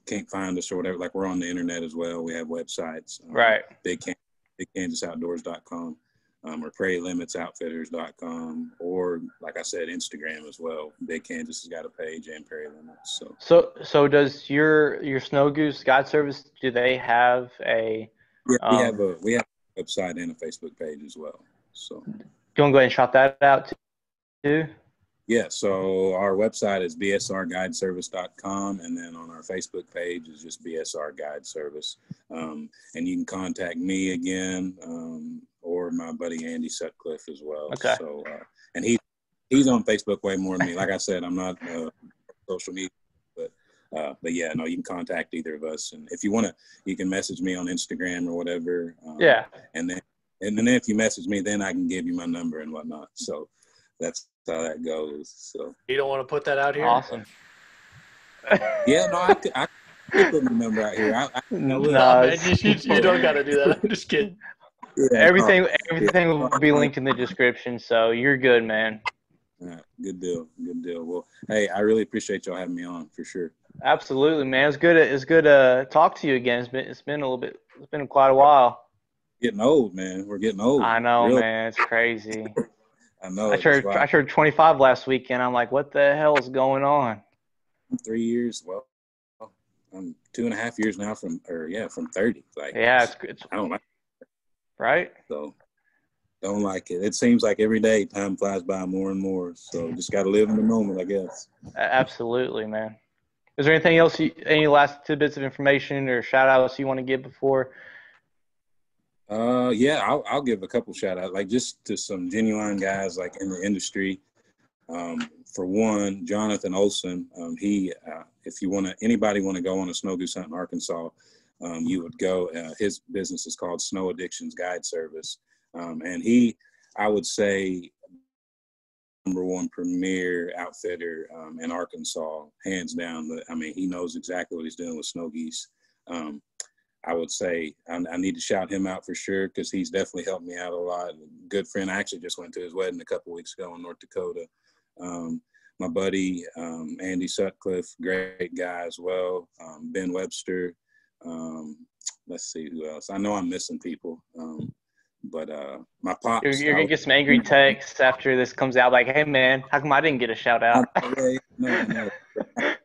can't find us or whatever, like, we're on the internet as well. We have websites, Right. BigKansasOutdoors.com, or PrairieLimitsOutfitters.com, or like I said, Instagram as well. Big Kansas has got a page, and Prairie Limits. So does your Snow Goose Guide Service, do they have a? Yeah, we have a website and a Facebook page as well. So You want to go ahead and shout that out too? yeah, so our website is bsrguideservice.com, and then on our Facebook page is just BSR Guide Service. And you can contact me again, or my buddy Andy Sutcliffe as well. Okay. So, and he's on Facebook way more than me. Like I said, I'm not social media, but yeah, no, you can contact either of us. And if you want to, you can message me on Instagram or whatever. Yeah. And then if you message me, then I can give you my number and whatnot. So that's how that goes. So You don't want to put that out here? Awesome. yeah, no, I could put my number out here. No, man, you don't got to do that. I'm just kidding. Yeah, everything will be linked in the description, so you're good, man. All right, good deal. Well, hey, I really appreciate y'all having me on, for sure. Absolutely, man. It's good to talk to you again. It's been quite a while. Getting old, man. We're getting old. I know, really. Man. It's crazy. I know. I turned 25 last weekend. I'm like, what the hell is going on? 3 years. Well, I'm 2.5 years now from 30. Like, yeah, it's I don't like it. Right? So don't like it. It seems like every day time flies by more and more. So just got to live in the moment, I guess. Absolutely, man. Is there anything else, any last tidbits of information or shout outs you want to give before? Yeah, I'll give a couple shout outs, like, just to some genuine guys like in the industry. For one, Jonathan Olson, he, if anybody want to go on a snow goose hunt in Arkansas, you would go. His business is called Snow Addictions Guide Service, and I would say, #1 premier outfitter in Arkansas, hands down. I mean, he knows exactly what he's doing with snow geese. I would say I need to shout him out for sure, because he's definitely helped me out a lot. Good friend. I actually just went to his wedding a couple weeks ago in North Dakota. My buddy Andy Sutcliffe, great guy as well. Ben Webster. Let's see who else. I know I'm missing people. But my pops. You're gonna get some angry texts after this comes out, like, "Hey, man, how come I didn't get a shout out?" No.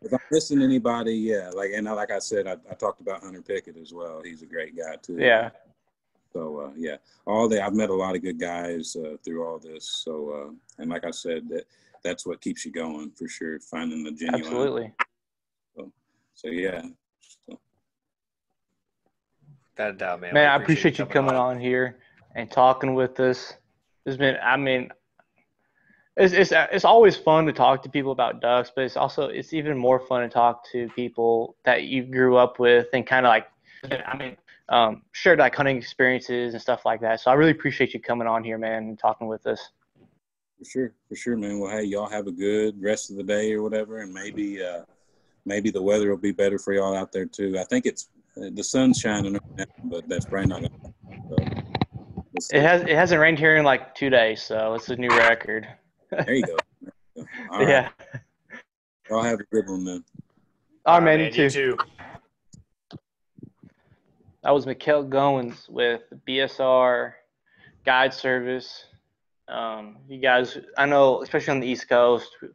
If I'm missing anybody, yeah. Like I said, I talked about Hunter Pickett as well. He's a great guy too. Yeah. So yeah, I've met a lot of good guys through all this. So and like I said, that's what keeps you going for sure. Finding the genuine. Absolutely. So yeah. Without a doubt, man. Man, I appreciate you coming on here and talking with us. It's been, I mean, it's always fun to talk to people about ducks, but it's even more fun to talk to people that you grew up with and kind of like, shared like hunting experiences and stuff like that. So I really appreciate you coming on here, man, and talking with us. For sure, man. Well, hey, y'all have a good rest of the day or whatever, and maybe the weather will be better for y'all out there too. I think the sun's shining right now, but that's probably not gonna. So it hasn't rained here in like 2 days, so it's a new record. There you go. All right. Yeah. Y'all have a good one, man. All right, man. You You too. too. That was Mikal Gowins with BSR Guide Service. You guys, I know, especially on the East Coast, we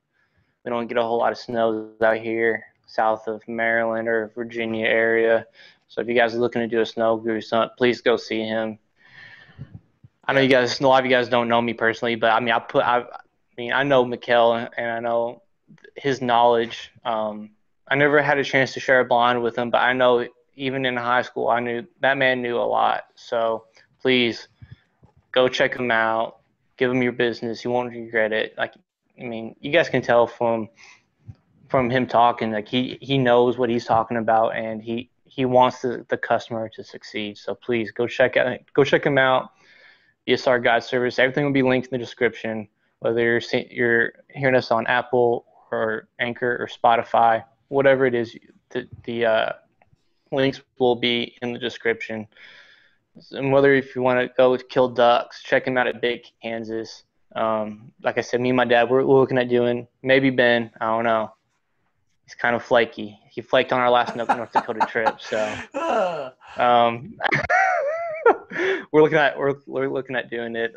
don't get a whole lot of snow out here south of Maryland or Virginia area. So if you guys are looking to do a snow goose hunt, please go see him. I know a lot of you guys don't know me personally, but I know Mikal and I know his knowledge. I never had a chance to share a blind with him, but I know even in high school, I knew that man knew a lot. So please go check him out. Give him your business. You won't regret it. You guys can tell from him talking, like he knows what he's talking about, and he wants the customer to succeed. So please go check him out. BSR Guide Service. Everything will be linked in the description. Whether you're hearing us on Apple or Anchor or Spotify, whatever it is, the links will be in the description. And whether if you want to go kill ducks, check him out at Big Kansas. Like I said, me and my dad, we're looking at doing maybe Ben. I don't know. He's kind of flaky. He flaked on our last North Dakota trip. So we're looking at doing it.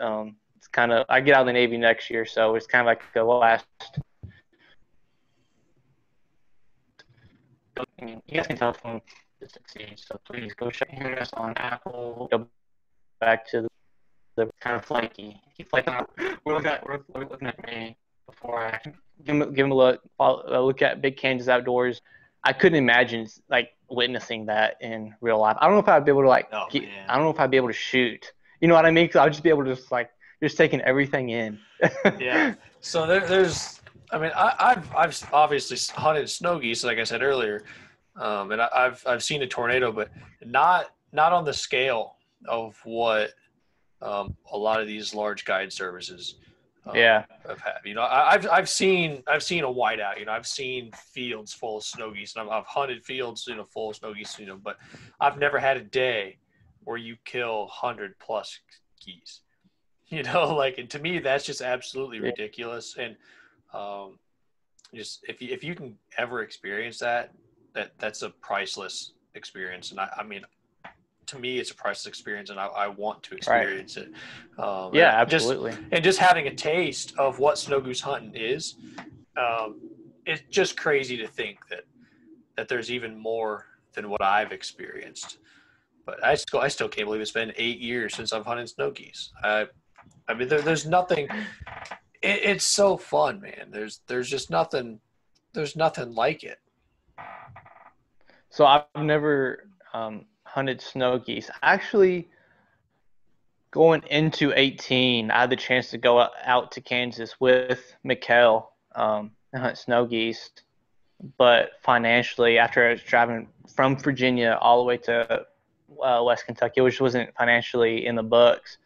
It's kind of, I get out of the Navy next year, so it's kind of like the last. You guys can tell from to succeed. So please go check us on Apple. Go back to the kind of flaky. He flaked on. We're looking at me before I give him a look. Look at Big Kansas Outdoors. I couldn't imagine like witnessing that in real life. I don't know if I'd be able to I don't know if I'd be able to shoot. You know what I mean? Because I'd just be able to just taking everything in. Yeah. So there's. I mean, I've obviously hunted snow geese, like I said earlier, and I've seen a tornado, but not on the scale of what a lot of these large guide services have had. You know, I've seen a whiteout. You know, I've seen fields full of snow geese, and I've hunted fields full of snow geese. But I've never had a day where you kill 100+ geese. And to me, that's just absolutely ridiculous. And just if you can ever experience that's a priceless experience. And I mean, to me, it's a priceless experience, and I want to experience it. Absolutely. Just having a taste of what snow goose hunting is, it's just crazy to think that there's even more than what I've experienced. But I still can't believe it's been 8 years since I've hunted snow geese. I mean, there's nothing. It's so fun, man. There's just nothing. There's nothing like it. So I've never hunted snow geese. Actually, going into 18, I had the chance to go out to Kansas with Mikal and hunt snow geese. But financially, after I was driving from Virginia all the way to West Kentucky, which wasn't financially in the books.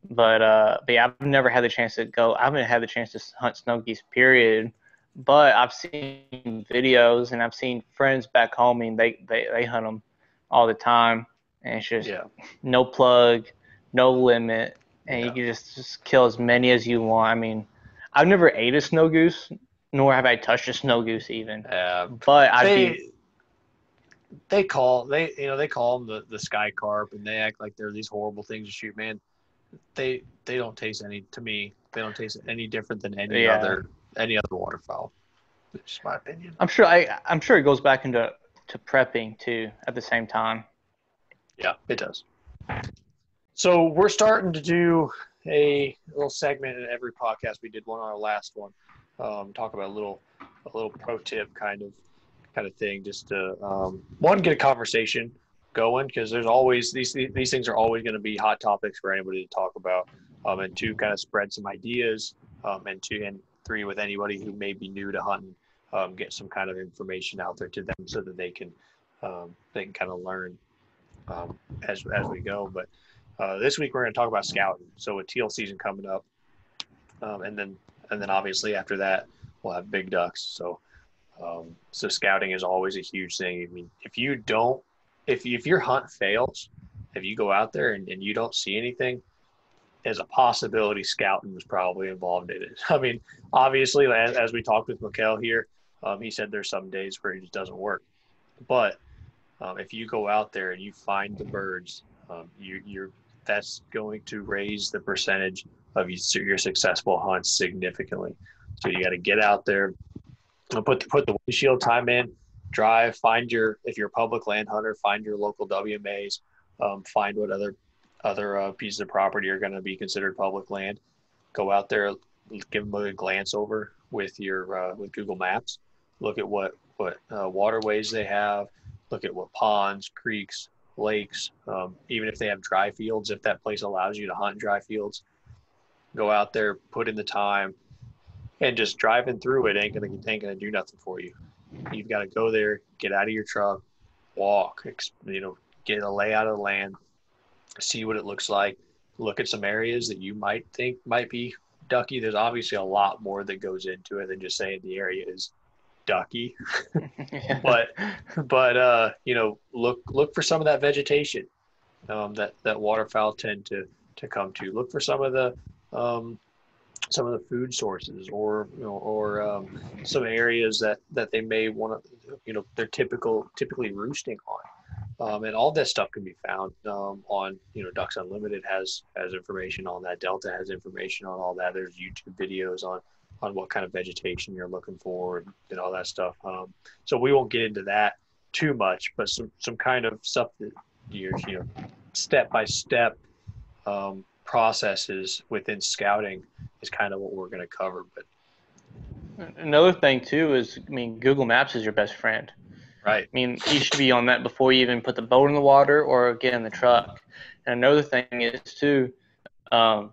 But yeah, I've never had the chance to go. I haven't had the chance to hunt snow geese, period. But I've seen videos and I've seen friends back home, and they hunt them all the time. And it's just no plug, no limit, and you can just kill as many as you want. I mean, I've never ate a snow goose, nor have I touched a snow goose even. But they call them the sky carp, and they act like they're these horrible things to shoot. Man, they don't taste They don't taste any different than any other waterfowl. It's just my opinion. I'm sure it goes back into prepping too at the same time. Yeah, it does. So we're starting to do a little segment in every podcast. We did one on our last one. Talk about a little pro tip kind of thing, just to get a conversation going, because there's always these things are always going to be hot topics for anybody to talk about, and to kind of spread some ideas, and three, with anybody who may be new to hunting, get some kind of information out there to them so that they can kind of learn as we go. But this week we're going to talk about scouting. So with teal season coming up, and then obviously after that we'll have big ducks. So scouting is always a huge thing. I mean, if your hunt fails, if you go out there and you don't see anything, there's a possibility scouting was probably involved in it. I mean, obviously, as we talked with Mikal here, he said there's some days where it just doesn't work. But if you go out there and you find the birds, that's going to raise the percentage of your successful hunts significantly. So you got to get out there, put the windshield time in, drive, if you're a public land hunter, find your local WMAs, find what other pieces of property are going to be considered public land. Go out there, give them a glance over with your with Google Maps. Look at what waterways they have. Look at what ponds, creeks, lakes. Even if they have dry fields, if that place allows you to hunt dry fields, go out there, put in the time, and just driving through it ain't gonna do nothing for you. You've got to go there, get out of your truck, walk, get a layout of the land, see what it looks like, look at some areas that you might think might be ducky. There's obviously a lot more that goes into it than just saying the area is ducky. Yeah. but look for some of that vegetation that waterfowl tend to come to. Look for some of the food sources, or some areas that they may want to, they're typically roosting on. And all that stuff can be found on, Ducks Unlimited has information on that. Delta has information on all that. There's YouTube videos on what kind of vegetation you're looking for and all that stuff. So we won't get into that too much, but some kind of stuff that step-by-step processes within scouting is kind of what we're going to cover. But another thing too is, Google Maps is your best friend. Right. You should be on that before you even put the boat in the water or get in the truck. And another thing is too, I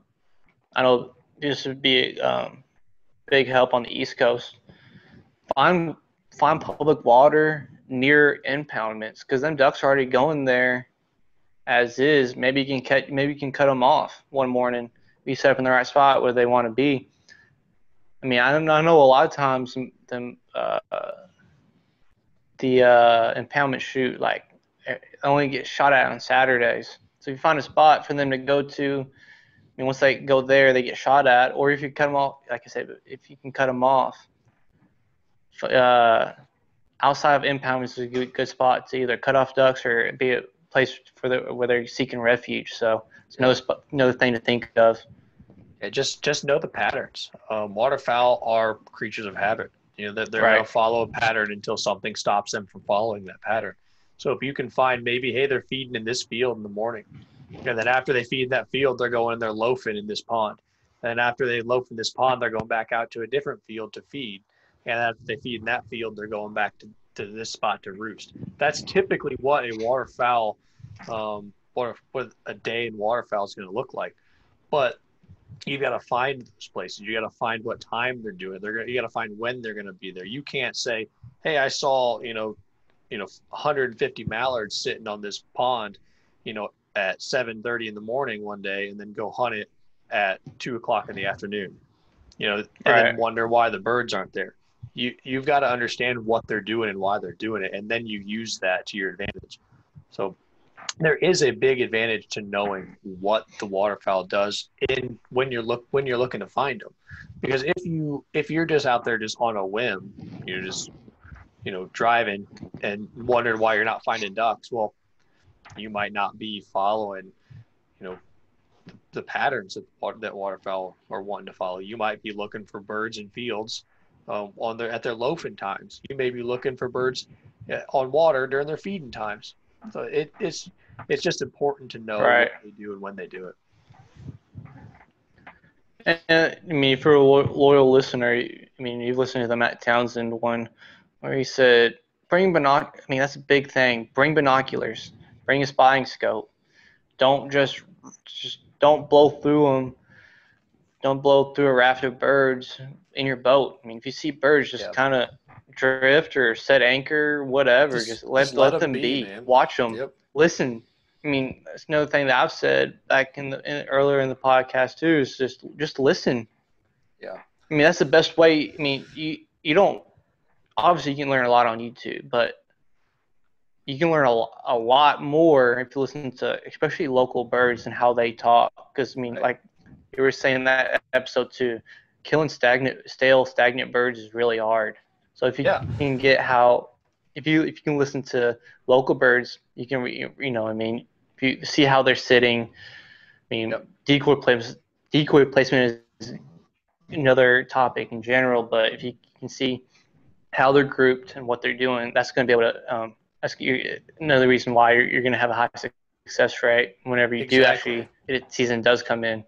know this would be big help on the East Coast. Find public water near impoundments, because them ducks are already going there as is. Maybe you can cut them off one morning, be set up in the right spot where they want to be. I know a lot of times the impoundment shoot only get shot at on Saturdays. So if you find a spot for them to go to, once they go there, they get shot at. Or if you cut them off, like I said, if you can cut them off, outside of impoundment is a good spot to either cut off ducks or be a place where they're seeking refuge. So it's another thing to think of. Yeah, just know the patterns. Waterfowl are creatures of habit. They're right. going to follow a pattern until something stops them from following that pattern. So if you can find maybe, hey, they're feeding in this field in the morning, and then after they feed in that field, they're going and they're loafing in this pond. And after they loaf in this pond, they're going back out to a different field to feed. And after they feed in that field, they're going back to this spot to roost. That's typically what a waterfowl, what a day in waterfowl is going to look like. But you got to find those places. You got to find what time they're doing. You got to find when they're going to be there. You can't say, hey, I saw 150 mallards sitting on this pond, at 7:30 in the morning one day, and then go hunt it at 2:00 in the afternoon, and then wonder why the birds aren't there. You've got to understand what they're doing and why they're doing it, and then you use that to your advantage. So there is a big advantage to knowing what the waterfowl does when you're looking to find them, because if you're just out there just on a whim, you're just driving and wondering why you're not finding ducks, well, you might not be following the patterns that waterfowl are wanting to follow. You might be looking for birds in fields at their loafing times. You may be looking for birds on water during their feeding times. So it's just important to know what they do and when they do it. And for a loyal listener, you've listened to the Matt Townsend one where he said, bring binoculars. That's a big thing. Bring binoculars. Bring a spotting scope. Don't just don't blow through them. Don't blow through a raft of birds in your boat. I mean, if you see birds, just kind of drift or set anchor, whatever. Just let them be. Man. Watch them. Yep. Listen. I mean, that's another thing that I've said back earlier in the podcast too. Is just listen. Yeah. I mean, that's the best way. I mean, you don't obviously you can learn a lot on YouTube, but you can learn a lot more if you listen to especially local birds and how they talk. Because I mean, like you were saying in that episode too, killing stagnant birds is really hard. So if you can get if you can listen to local birds, you can I mean, if you see how they're sitting. I mean, decoy placement is another topic in general, but if you can see how they're grouped and what they're doing, that's going to be able to that's another reason why you're going to have a high success rate whenever you do actually season does come in.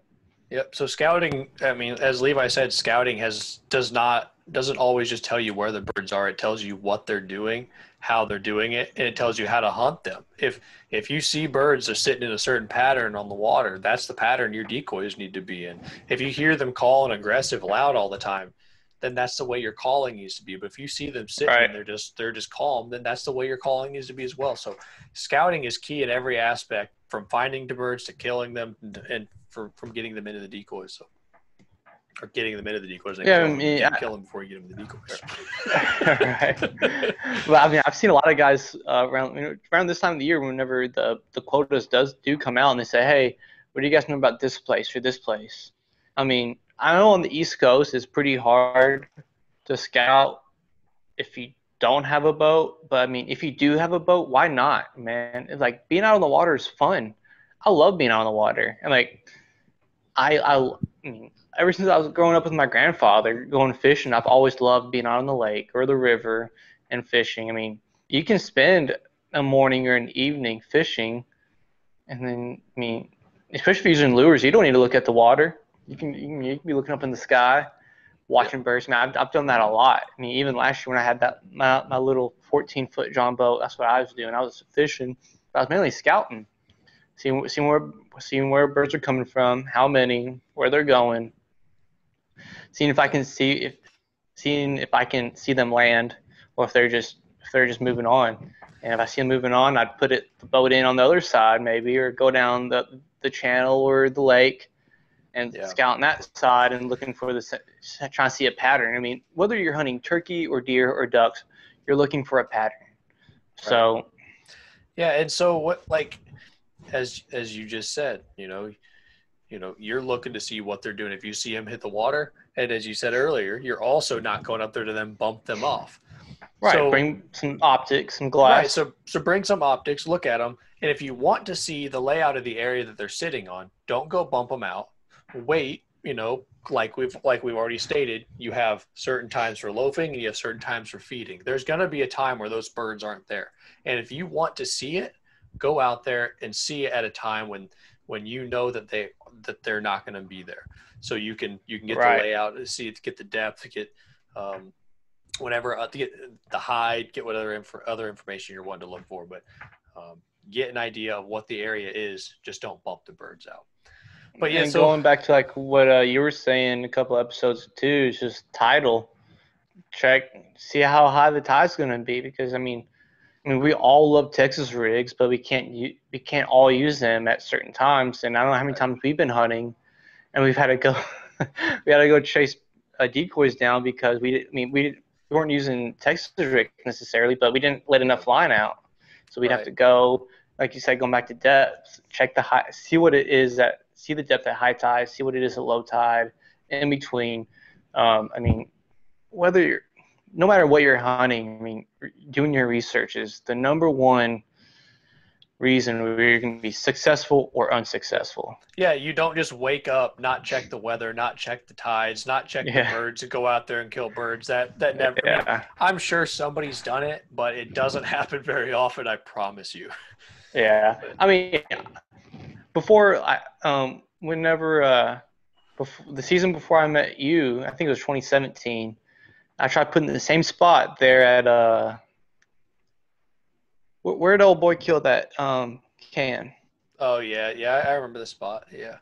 Yep. So scouting, I mean, as Levi said, scouting doesn't always just tell you where the birds are. It tells you what they're doing, how they're doing it, and it tells you how to hunt them. If you see birds are sitting in a certain pattern on the water, that's the pattern your decoys need to be in. If you hear them calling aggressive loud all the time, then that's the way your calling needs to be. But if you see them sitting and they're just calm, then that's the way your calling needs to be as well. So scouting is key in every aspect, from finding the birds to killing them and from getting them into the decoys. So, or getting them into the decoys and kill them before you get them in the decoys. Right. Well, I mean, I've seen a lot of guys around this time of the year, whenever the quotas do come out, and they say, "Hey, what do you guys know about this place or this place?" I mean, I know on the East Coast it's pretty hard to scout if you don't have a boat, but I mean, if you do have a boat, why not, man? It's like being out on the water is fun. I love being out on the water, and like I mean, ever since I was growing up with my grandfather going fishing, I've always loved being out on the lake or the river and fishing. I mean, you can spend a morning or an evening fishing, and then I mean, especially if you're using lures, you don't need to look at the water. You can be looking up in the sky, watching birds. Man, I've done that a lot. I mean, even last year when I had my little 14-foot John boat, that's what I was doing. I was fishing, but I was mainly scouting, seeing where birds are coming from, how many, where they're going, seeing if I can see them land, or if they're just moving on. And if I see them moving on, I'd put the boat in on the other side maybe, or go down the channel or the lake and scouting that side and looking for trying to see a pattern. I mean, whether you're hunting turkey or deer or ducks, you're looking for a pattern. Right. So, yeah, and so what, like, as you just said, you're looking to see what they're doing. If you see them hit the water, and as you said earlier, you're also not going up there to then bump them off. Right. So, bring some optics, some glass. Right. So bring some optics, look at them, and if you want to see the layout of the area that they're sitting on, don't go bump them out. Wait, like we've already stated, you have certain times for loafing and you have certain times for feeding. There's going to be a time where those birds aren't there. And if you want to see it, go out there and see it at a time when you know that they're not going to be there. So you can get the layout, see it, get the depth, get get the hide, get whatever other information you're wanting to look for, but get an idea of what the area is. Just don't bump the birds out. But yeah, and going back to like what you were saying a couple episodes too, is just tidal. See how high the tide's going to be, because I mean, we all love Texas rigs, but we can't all use them at certain times. And I don't know how many times we've been hunting, and we've had to go chase decoys down because we weren't using Texas rigs necessarily, but we didn't let enough line out, so we'd have to go, like you said, going back to depth, check the high, see the depth at high tide, see what it is at low tide, in between. I mean, no matter what you're hunting, I mean, doing your research is the number one reason where you're going to be successful or unsuccessful. Yeah, you don't just wake up, not check the weather, not check the tides, not check the birds, and go out there and kill birds. That never. Yeah. I mean, I'm sure somebody's done it, but it doesn't happen very often. I promise you. Yeah, I mean, before the season before I met you, I think it was 2017. I tried putting the same spot there at where'd old boy kill that can. Oh yeah, I remember the spot. Yeah,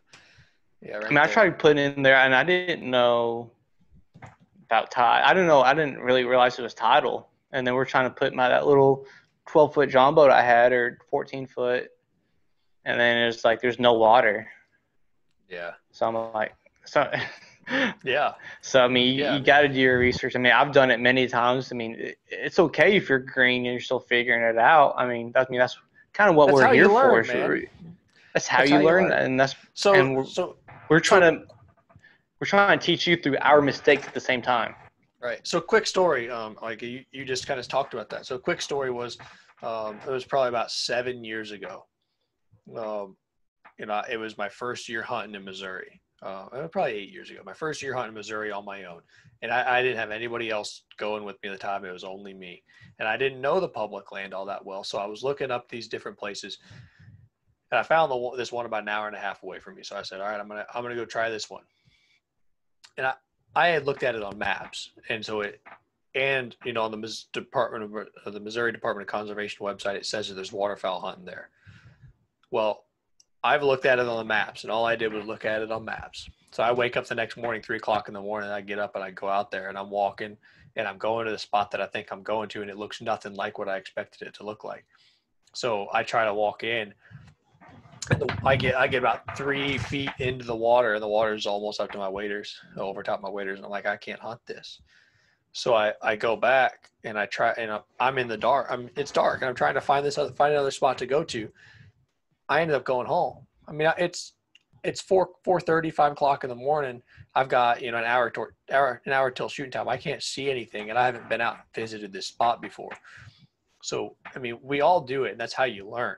right. I mean, I tried putting it in there, and I didn't know about tide. I don't know. I didn't really realize it was tidal. And then we're trying to put that little 12-foot John boat I had, or 14-foot, and then it's like there's no water. Yeah. So I'm like, so. Yeah. So I mean, you got to do your research. I mean, I've done it many times. I mean, it's okay if you're green and you're still figuring it out. I mean, that's kind of what we're here for. That's how you learn, and we're trying to teach you through our mistakes at the same time. Right. So quick story. Like you just kind of talked about that. So quick story was, it was probably about 7 years ago. It was my first year hunting in Missouri. Probably 8 years ago. My first year hunting in Missouri on my own, and I didn't have anybody else going with me at the time. It was only me, and I didn't know the public land all that well. So I was looking up these different places, and I found this one about an hour and a half away from me. So I said, all right, I'm gonna go try this one. And I had looked at it on maps, and so on the Missouri Department of Conservation website, it says that there's waterfowl hunting there. Well, I've looked at it on the maps, and all I did was look at it on maps. So I wake up the next morning, 3 o'clock in the morning, and I get up and I go out there, and I'm walking, and I'm going to the spot that I think I'm going to, and it looks nothing like what I expected it to look like. So I try to walk in. I get about 3 feet into the water, and the water is almost up to my waders, over top of my waders, and I'm like, I can't hunt this. So I go back, and I try, and I'm in the dark. It's dark, and I'm trying to find another spot to go to. I ended up going home. I mean, it's 4:30, 5 o'clock in the morning. I've got an hour till shooting time. I can't see anything, and I haven't been out and visited this spot before. So I mean, we all do it, and that's how you learn.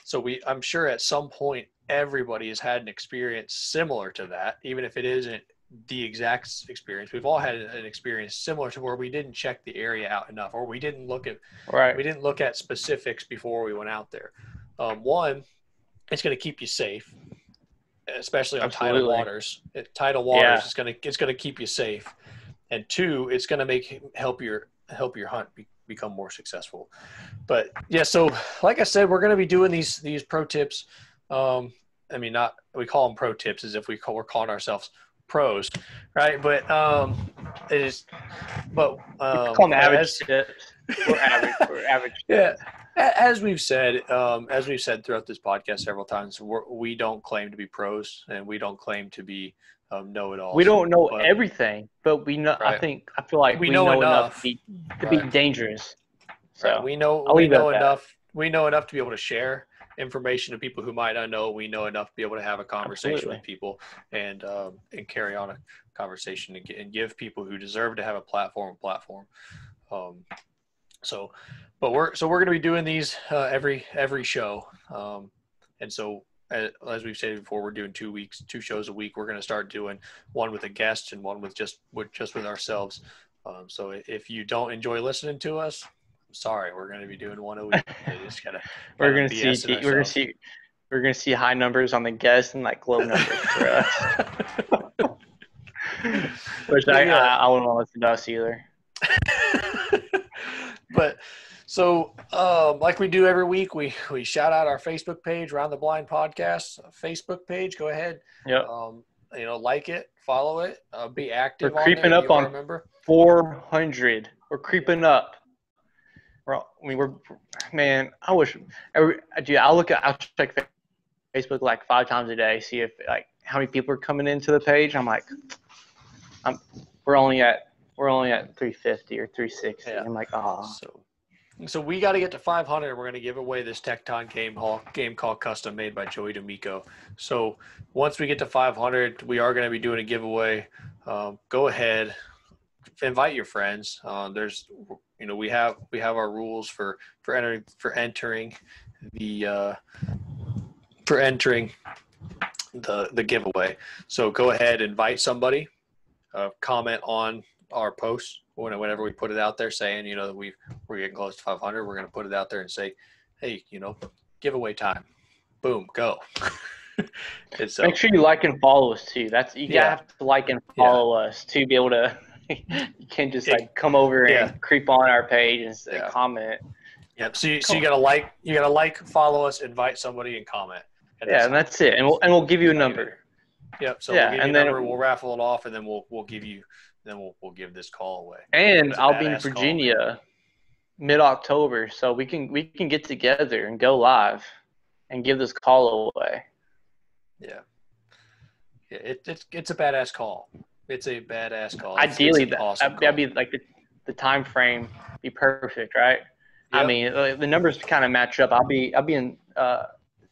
So I'm sure at some point everybody has had an experience similar to that, even if it isn't the exact experience. We've all had an experience similar to where we didn't check the area out enough, or we didn't look at specifics before we went out there. One, it's going to keep you safe, especially on tidal waters. Tidal waters is it's going to keep you safe, and two, it's going to help your hunt become more successful. But yeah, so like I said, we're going to be doing these pro tips. We call them pro tips as if we're calling ourselves pros, right? But it is. But we call them average tips. We're average. Yeah. As we've said throughout this podcast several times, we don't claim to be pros, and we don't claim to be know-it-alls. We don't know everything, but we know. Right. I feel like we know enough to be dangerous. So right. We know enough. We know enough to be able to share information to people who might not know. We know enough to be able to have a conversation with people and carry on a conversation and give people who deserve to have a platform. But we're going to be doing these every show, and so as we've said before, we're doing 2 shows a week. We're going to start doing one with a guest and one with just with ourselves. So if you don't enjoy listening to us, I'm sorry. We're going to be doing one a week. We're going to see high numbers on the guests and like low numbers for us. Which I wouldn't want to listen to us either. But so like we do every week, we shout out our Facebook page, Round the Blind Podcast Facebook page. Go ahead. Yep. Like it, follow it, be active. We're creeping up on 400. We're creeping up. I wish. I'll check Facebook like 5 times a day, see if like how many people are coming into the page. I'm like, we're only at 350 or 360. Yeah. I'm like, So we got to get to 500. We're going to give away this Tecton game called Custom, made by Joey D'Amico. So once we get to 500, we are going to be doing a giveaway. Go ahead, invite your friends. We have our rules for entering the giveaway. So go ahead, invite somebody, comment on our posts whenever we put it out there saying, that we're getting close to 500. We're going to put it out there and say, hey, giveaway time. Boom, go. Make sure you like and follow us too. You have to like and follow us to be able to. You can't just come over and creep on our page and comment. Yep. So you gotta like, follow us, invite somebody, and comment. And that's it. And we'll give you a number. Yep. So we'll give you a number. We'll raffle it off, and then we'll give this call away. And I'll be in Virginia mid-October, so we can get together and go live and give this call away. Yeah. Yeah. It's a badass call. It's a badass call. Ideally, that'd be like the time frame be perfect, right? Yep. I mean, the numbers kind of match up. I'll be in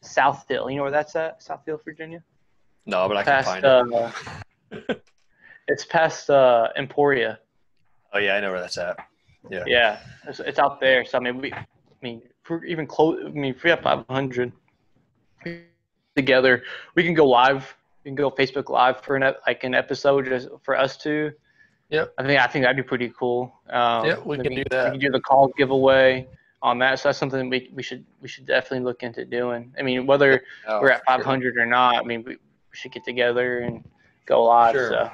South Hill. You know where that's at? South Hill, Virginia? No, but I can find it. It's past Emporia. Oh yeah, I know where that's at. Yeah. Yeah, it's out there. So if we're even close. If we have 500 together, we can go live. We can go Facebook Live for an episode just for us two. Yep. I think that'd be pretty cool. We can do that. We can do the call giveaway on that. So that's something we should definitely look into doing. I mean, whether we're at 500 or not, I mean, we should get together and go live. Sure. So.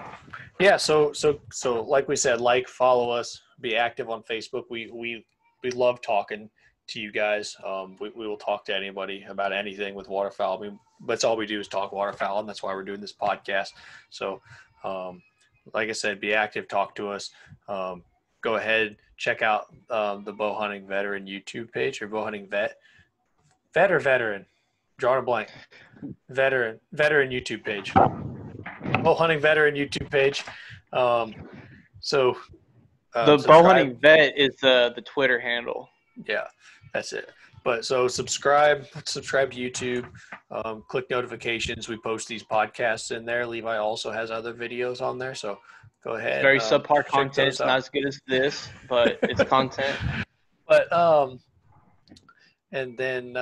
Yeah. So like we said, follow us, be active on Facebook. We love talking to you guys. We will talk to anybody about anything with waterfowl. I mean, that's all we do is talk waterfowl, and that's why we're doing this podcast. So, like I said, be active, talk to us. Go ahead, check out the bow hunting veteran YouTube page, or bow hunting vet or veteran, drawing a blank, veteran YouTube page, bow hunting veteran YouTube page. The bow hunting vet is the Twitter handle. Yeah, that's it. But so subscribe to YouTube, click notifications. We post these podcasts in there. Levi also has other videos on there, so go ahead. It's very subpar content. It's not as good as this, but it's content. But and then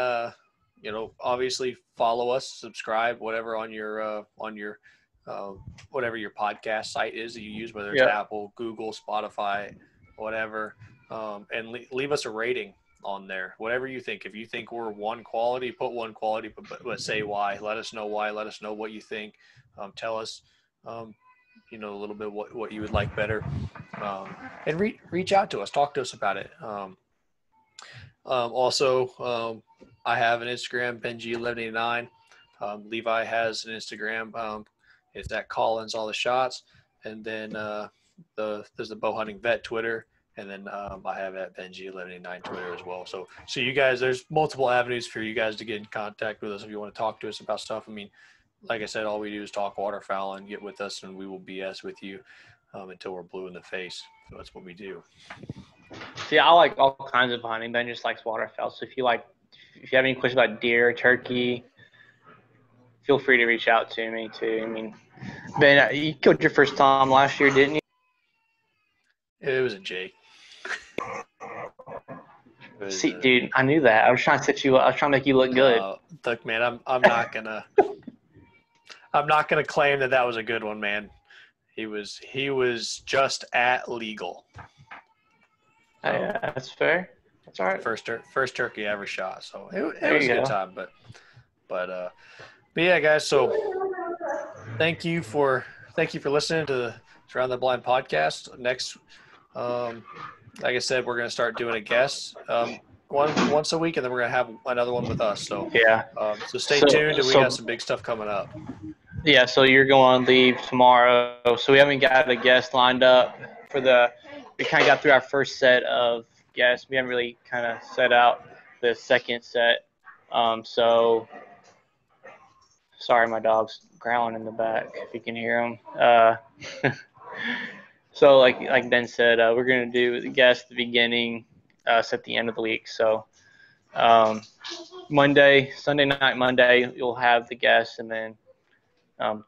obviously follow us, subscribe, whatever on your whatever your podcast site is that you use, whether it's Apple, Google, Spotify, whatever, and leave us a rating on there, whatever you think. If you think we're one quality, put one quality, but say why. Let us know why. Let us know what you think. Tell us, a little bit what you would like better, and reach out to us. Talk to us about it. Also, I have an Instagram, Benji1189. Levi has an Instagram. It's at Collins All the Shots, and then there's the bow hunting vet Twitter. And then I have at Benji1189 Twitter as well. So you guys, there's multiple avenues for you guys to get in contact with us if you want to talk to us about stuff. I mean, like I said, all we do is talk waterfowl and get with us, and we will BS with you until we're blue in the face. So that's what we do. See, I like all kinds of hunting. Ben just likes waterfowl. So if you have any questions about deer, turkey, feel free to reach out to me too. I mean, Ben, you killed your first tom last year, didn't you? It was a Jake. See, dude, I knew that. I was trying to set you up. I was trying to make you look good. Look, man, I'm not gonna claim that was a good one, man. He was just at legal. Yeah, that's fair. That's all right. First turkey I ever shot, so it was a good time. But yeah, guys. So thank you for listening to the Surround the Blind podcast. Next. Like I said, we're going to start doing a guest once a week, and then we're going to have another one with us. So yeah. So stay tuned, and we got some big stuff coming up. Yeah. So you're going to leave tomorrow. So we haven't got a guest lined up we kind of got through our first set of guests. We haven't really kind of set out the second set. So sorry, my dog's growling in the back, if you can hear him. So like Ben said, we're going to do the guest at the beginning, at the end of the week. So Sunday night, Monday, you'll have the guest, and then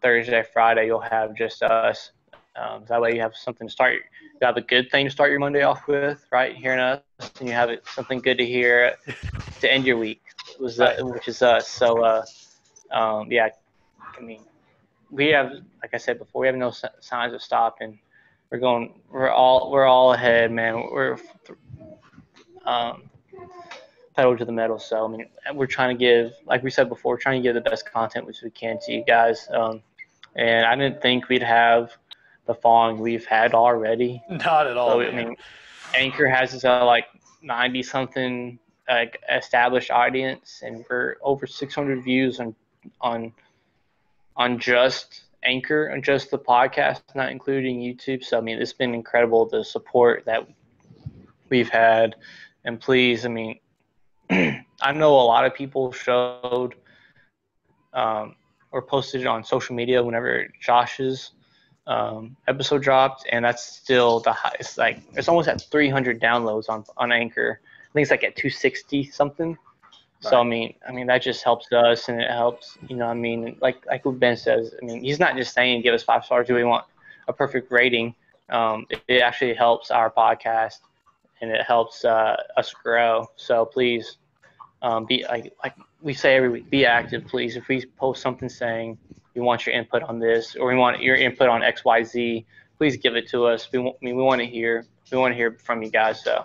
Thursday, Friday, you'll have just us. That way you have something to start. You have a good thing to start your Monday off with, right? Hearing us, and you have something good to hear to end your week, which is us. So yeah, I mean, we have, like I said before, we have no signs of stopping. We're all ahead, man. We're pedal to the metal. So I mean, we're trying to give, like we said before, we're trying to give the best content which we can to you guys. And I didn't think we'd have the following we've had already. Not at all. So, I mean, Anchor has us at like 90 something like established audience, and we're over 600 views on just Anchor, on just the podcast, not including YouTube. So I mean, it's been incredible, the support that we've had. And please, I mean, I know a lot of people showed or posted it on social media whenever Josh's episode dropped, and that's still the highest. Like, it's almost at 300 downloads on Anchor. I think it's like at 260 something. So I mean that just helps us, and it helps, you know. I mean, like what Ben says. I mean, he's not just saying give us 5 stars. Do we want a perfect rating? It actually helps our podcast, and it helps us grow. So please, be like we say every week, be active, please. If we post something saying we want your input on this, or we want your input on X, Y, Z, please give it to us. We want to hear from you guys. So.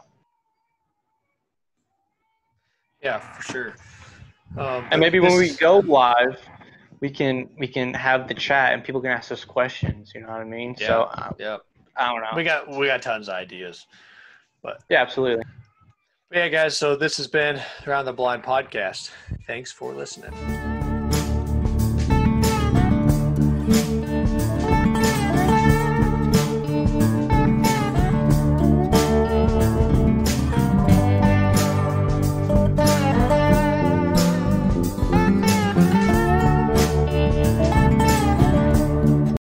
Yeah, for sure. And maybe when we go live, we can have the chat and people can ask us questions. You know what I mean? Yeah, so I don't know. We got tons of ideas, but yeah, absolutely. But yeah, guys. So this has been Around the Blind podcast. Thanks for listening.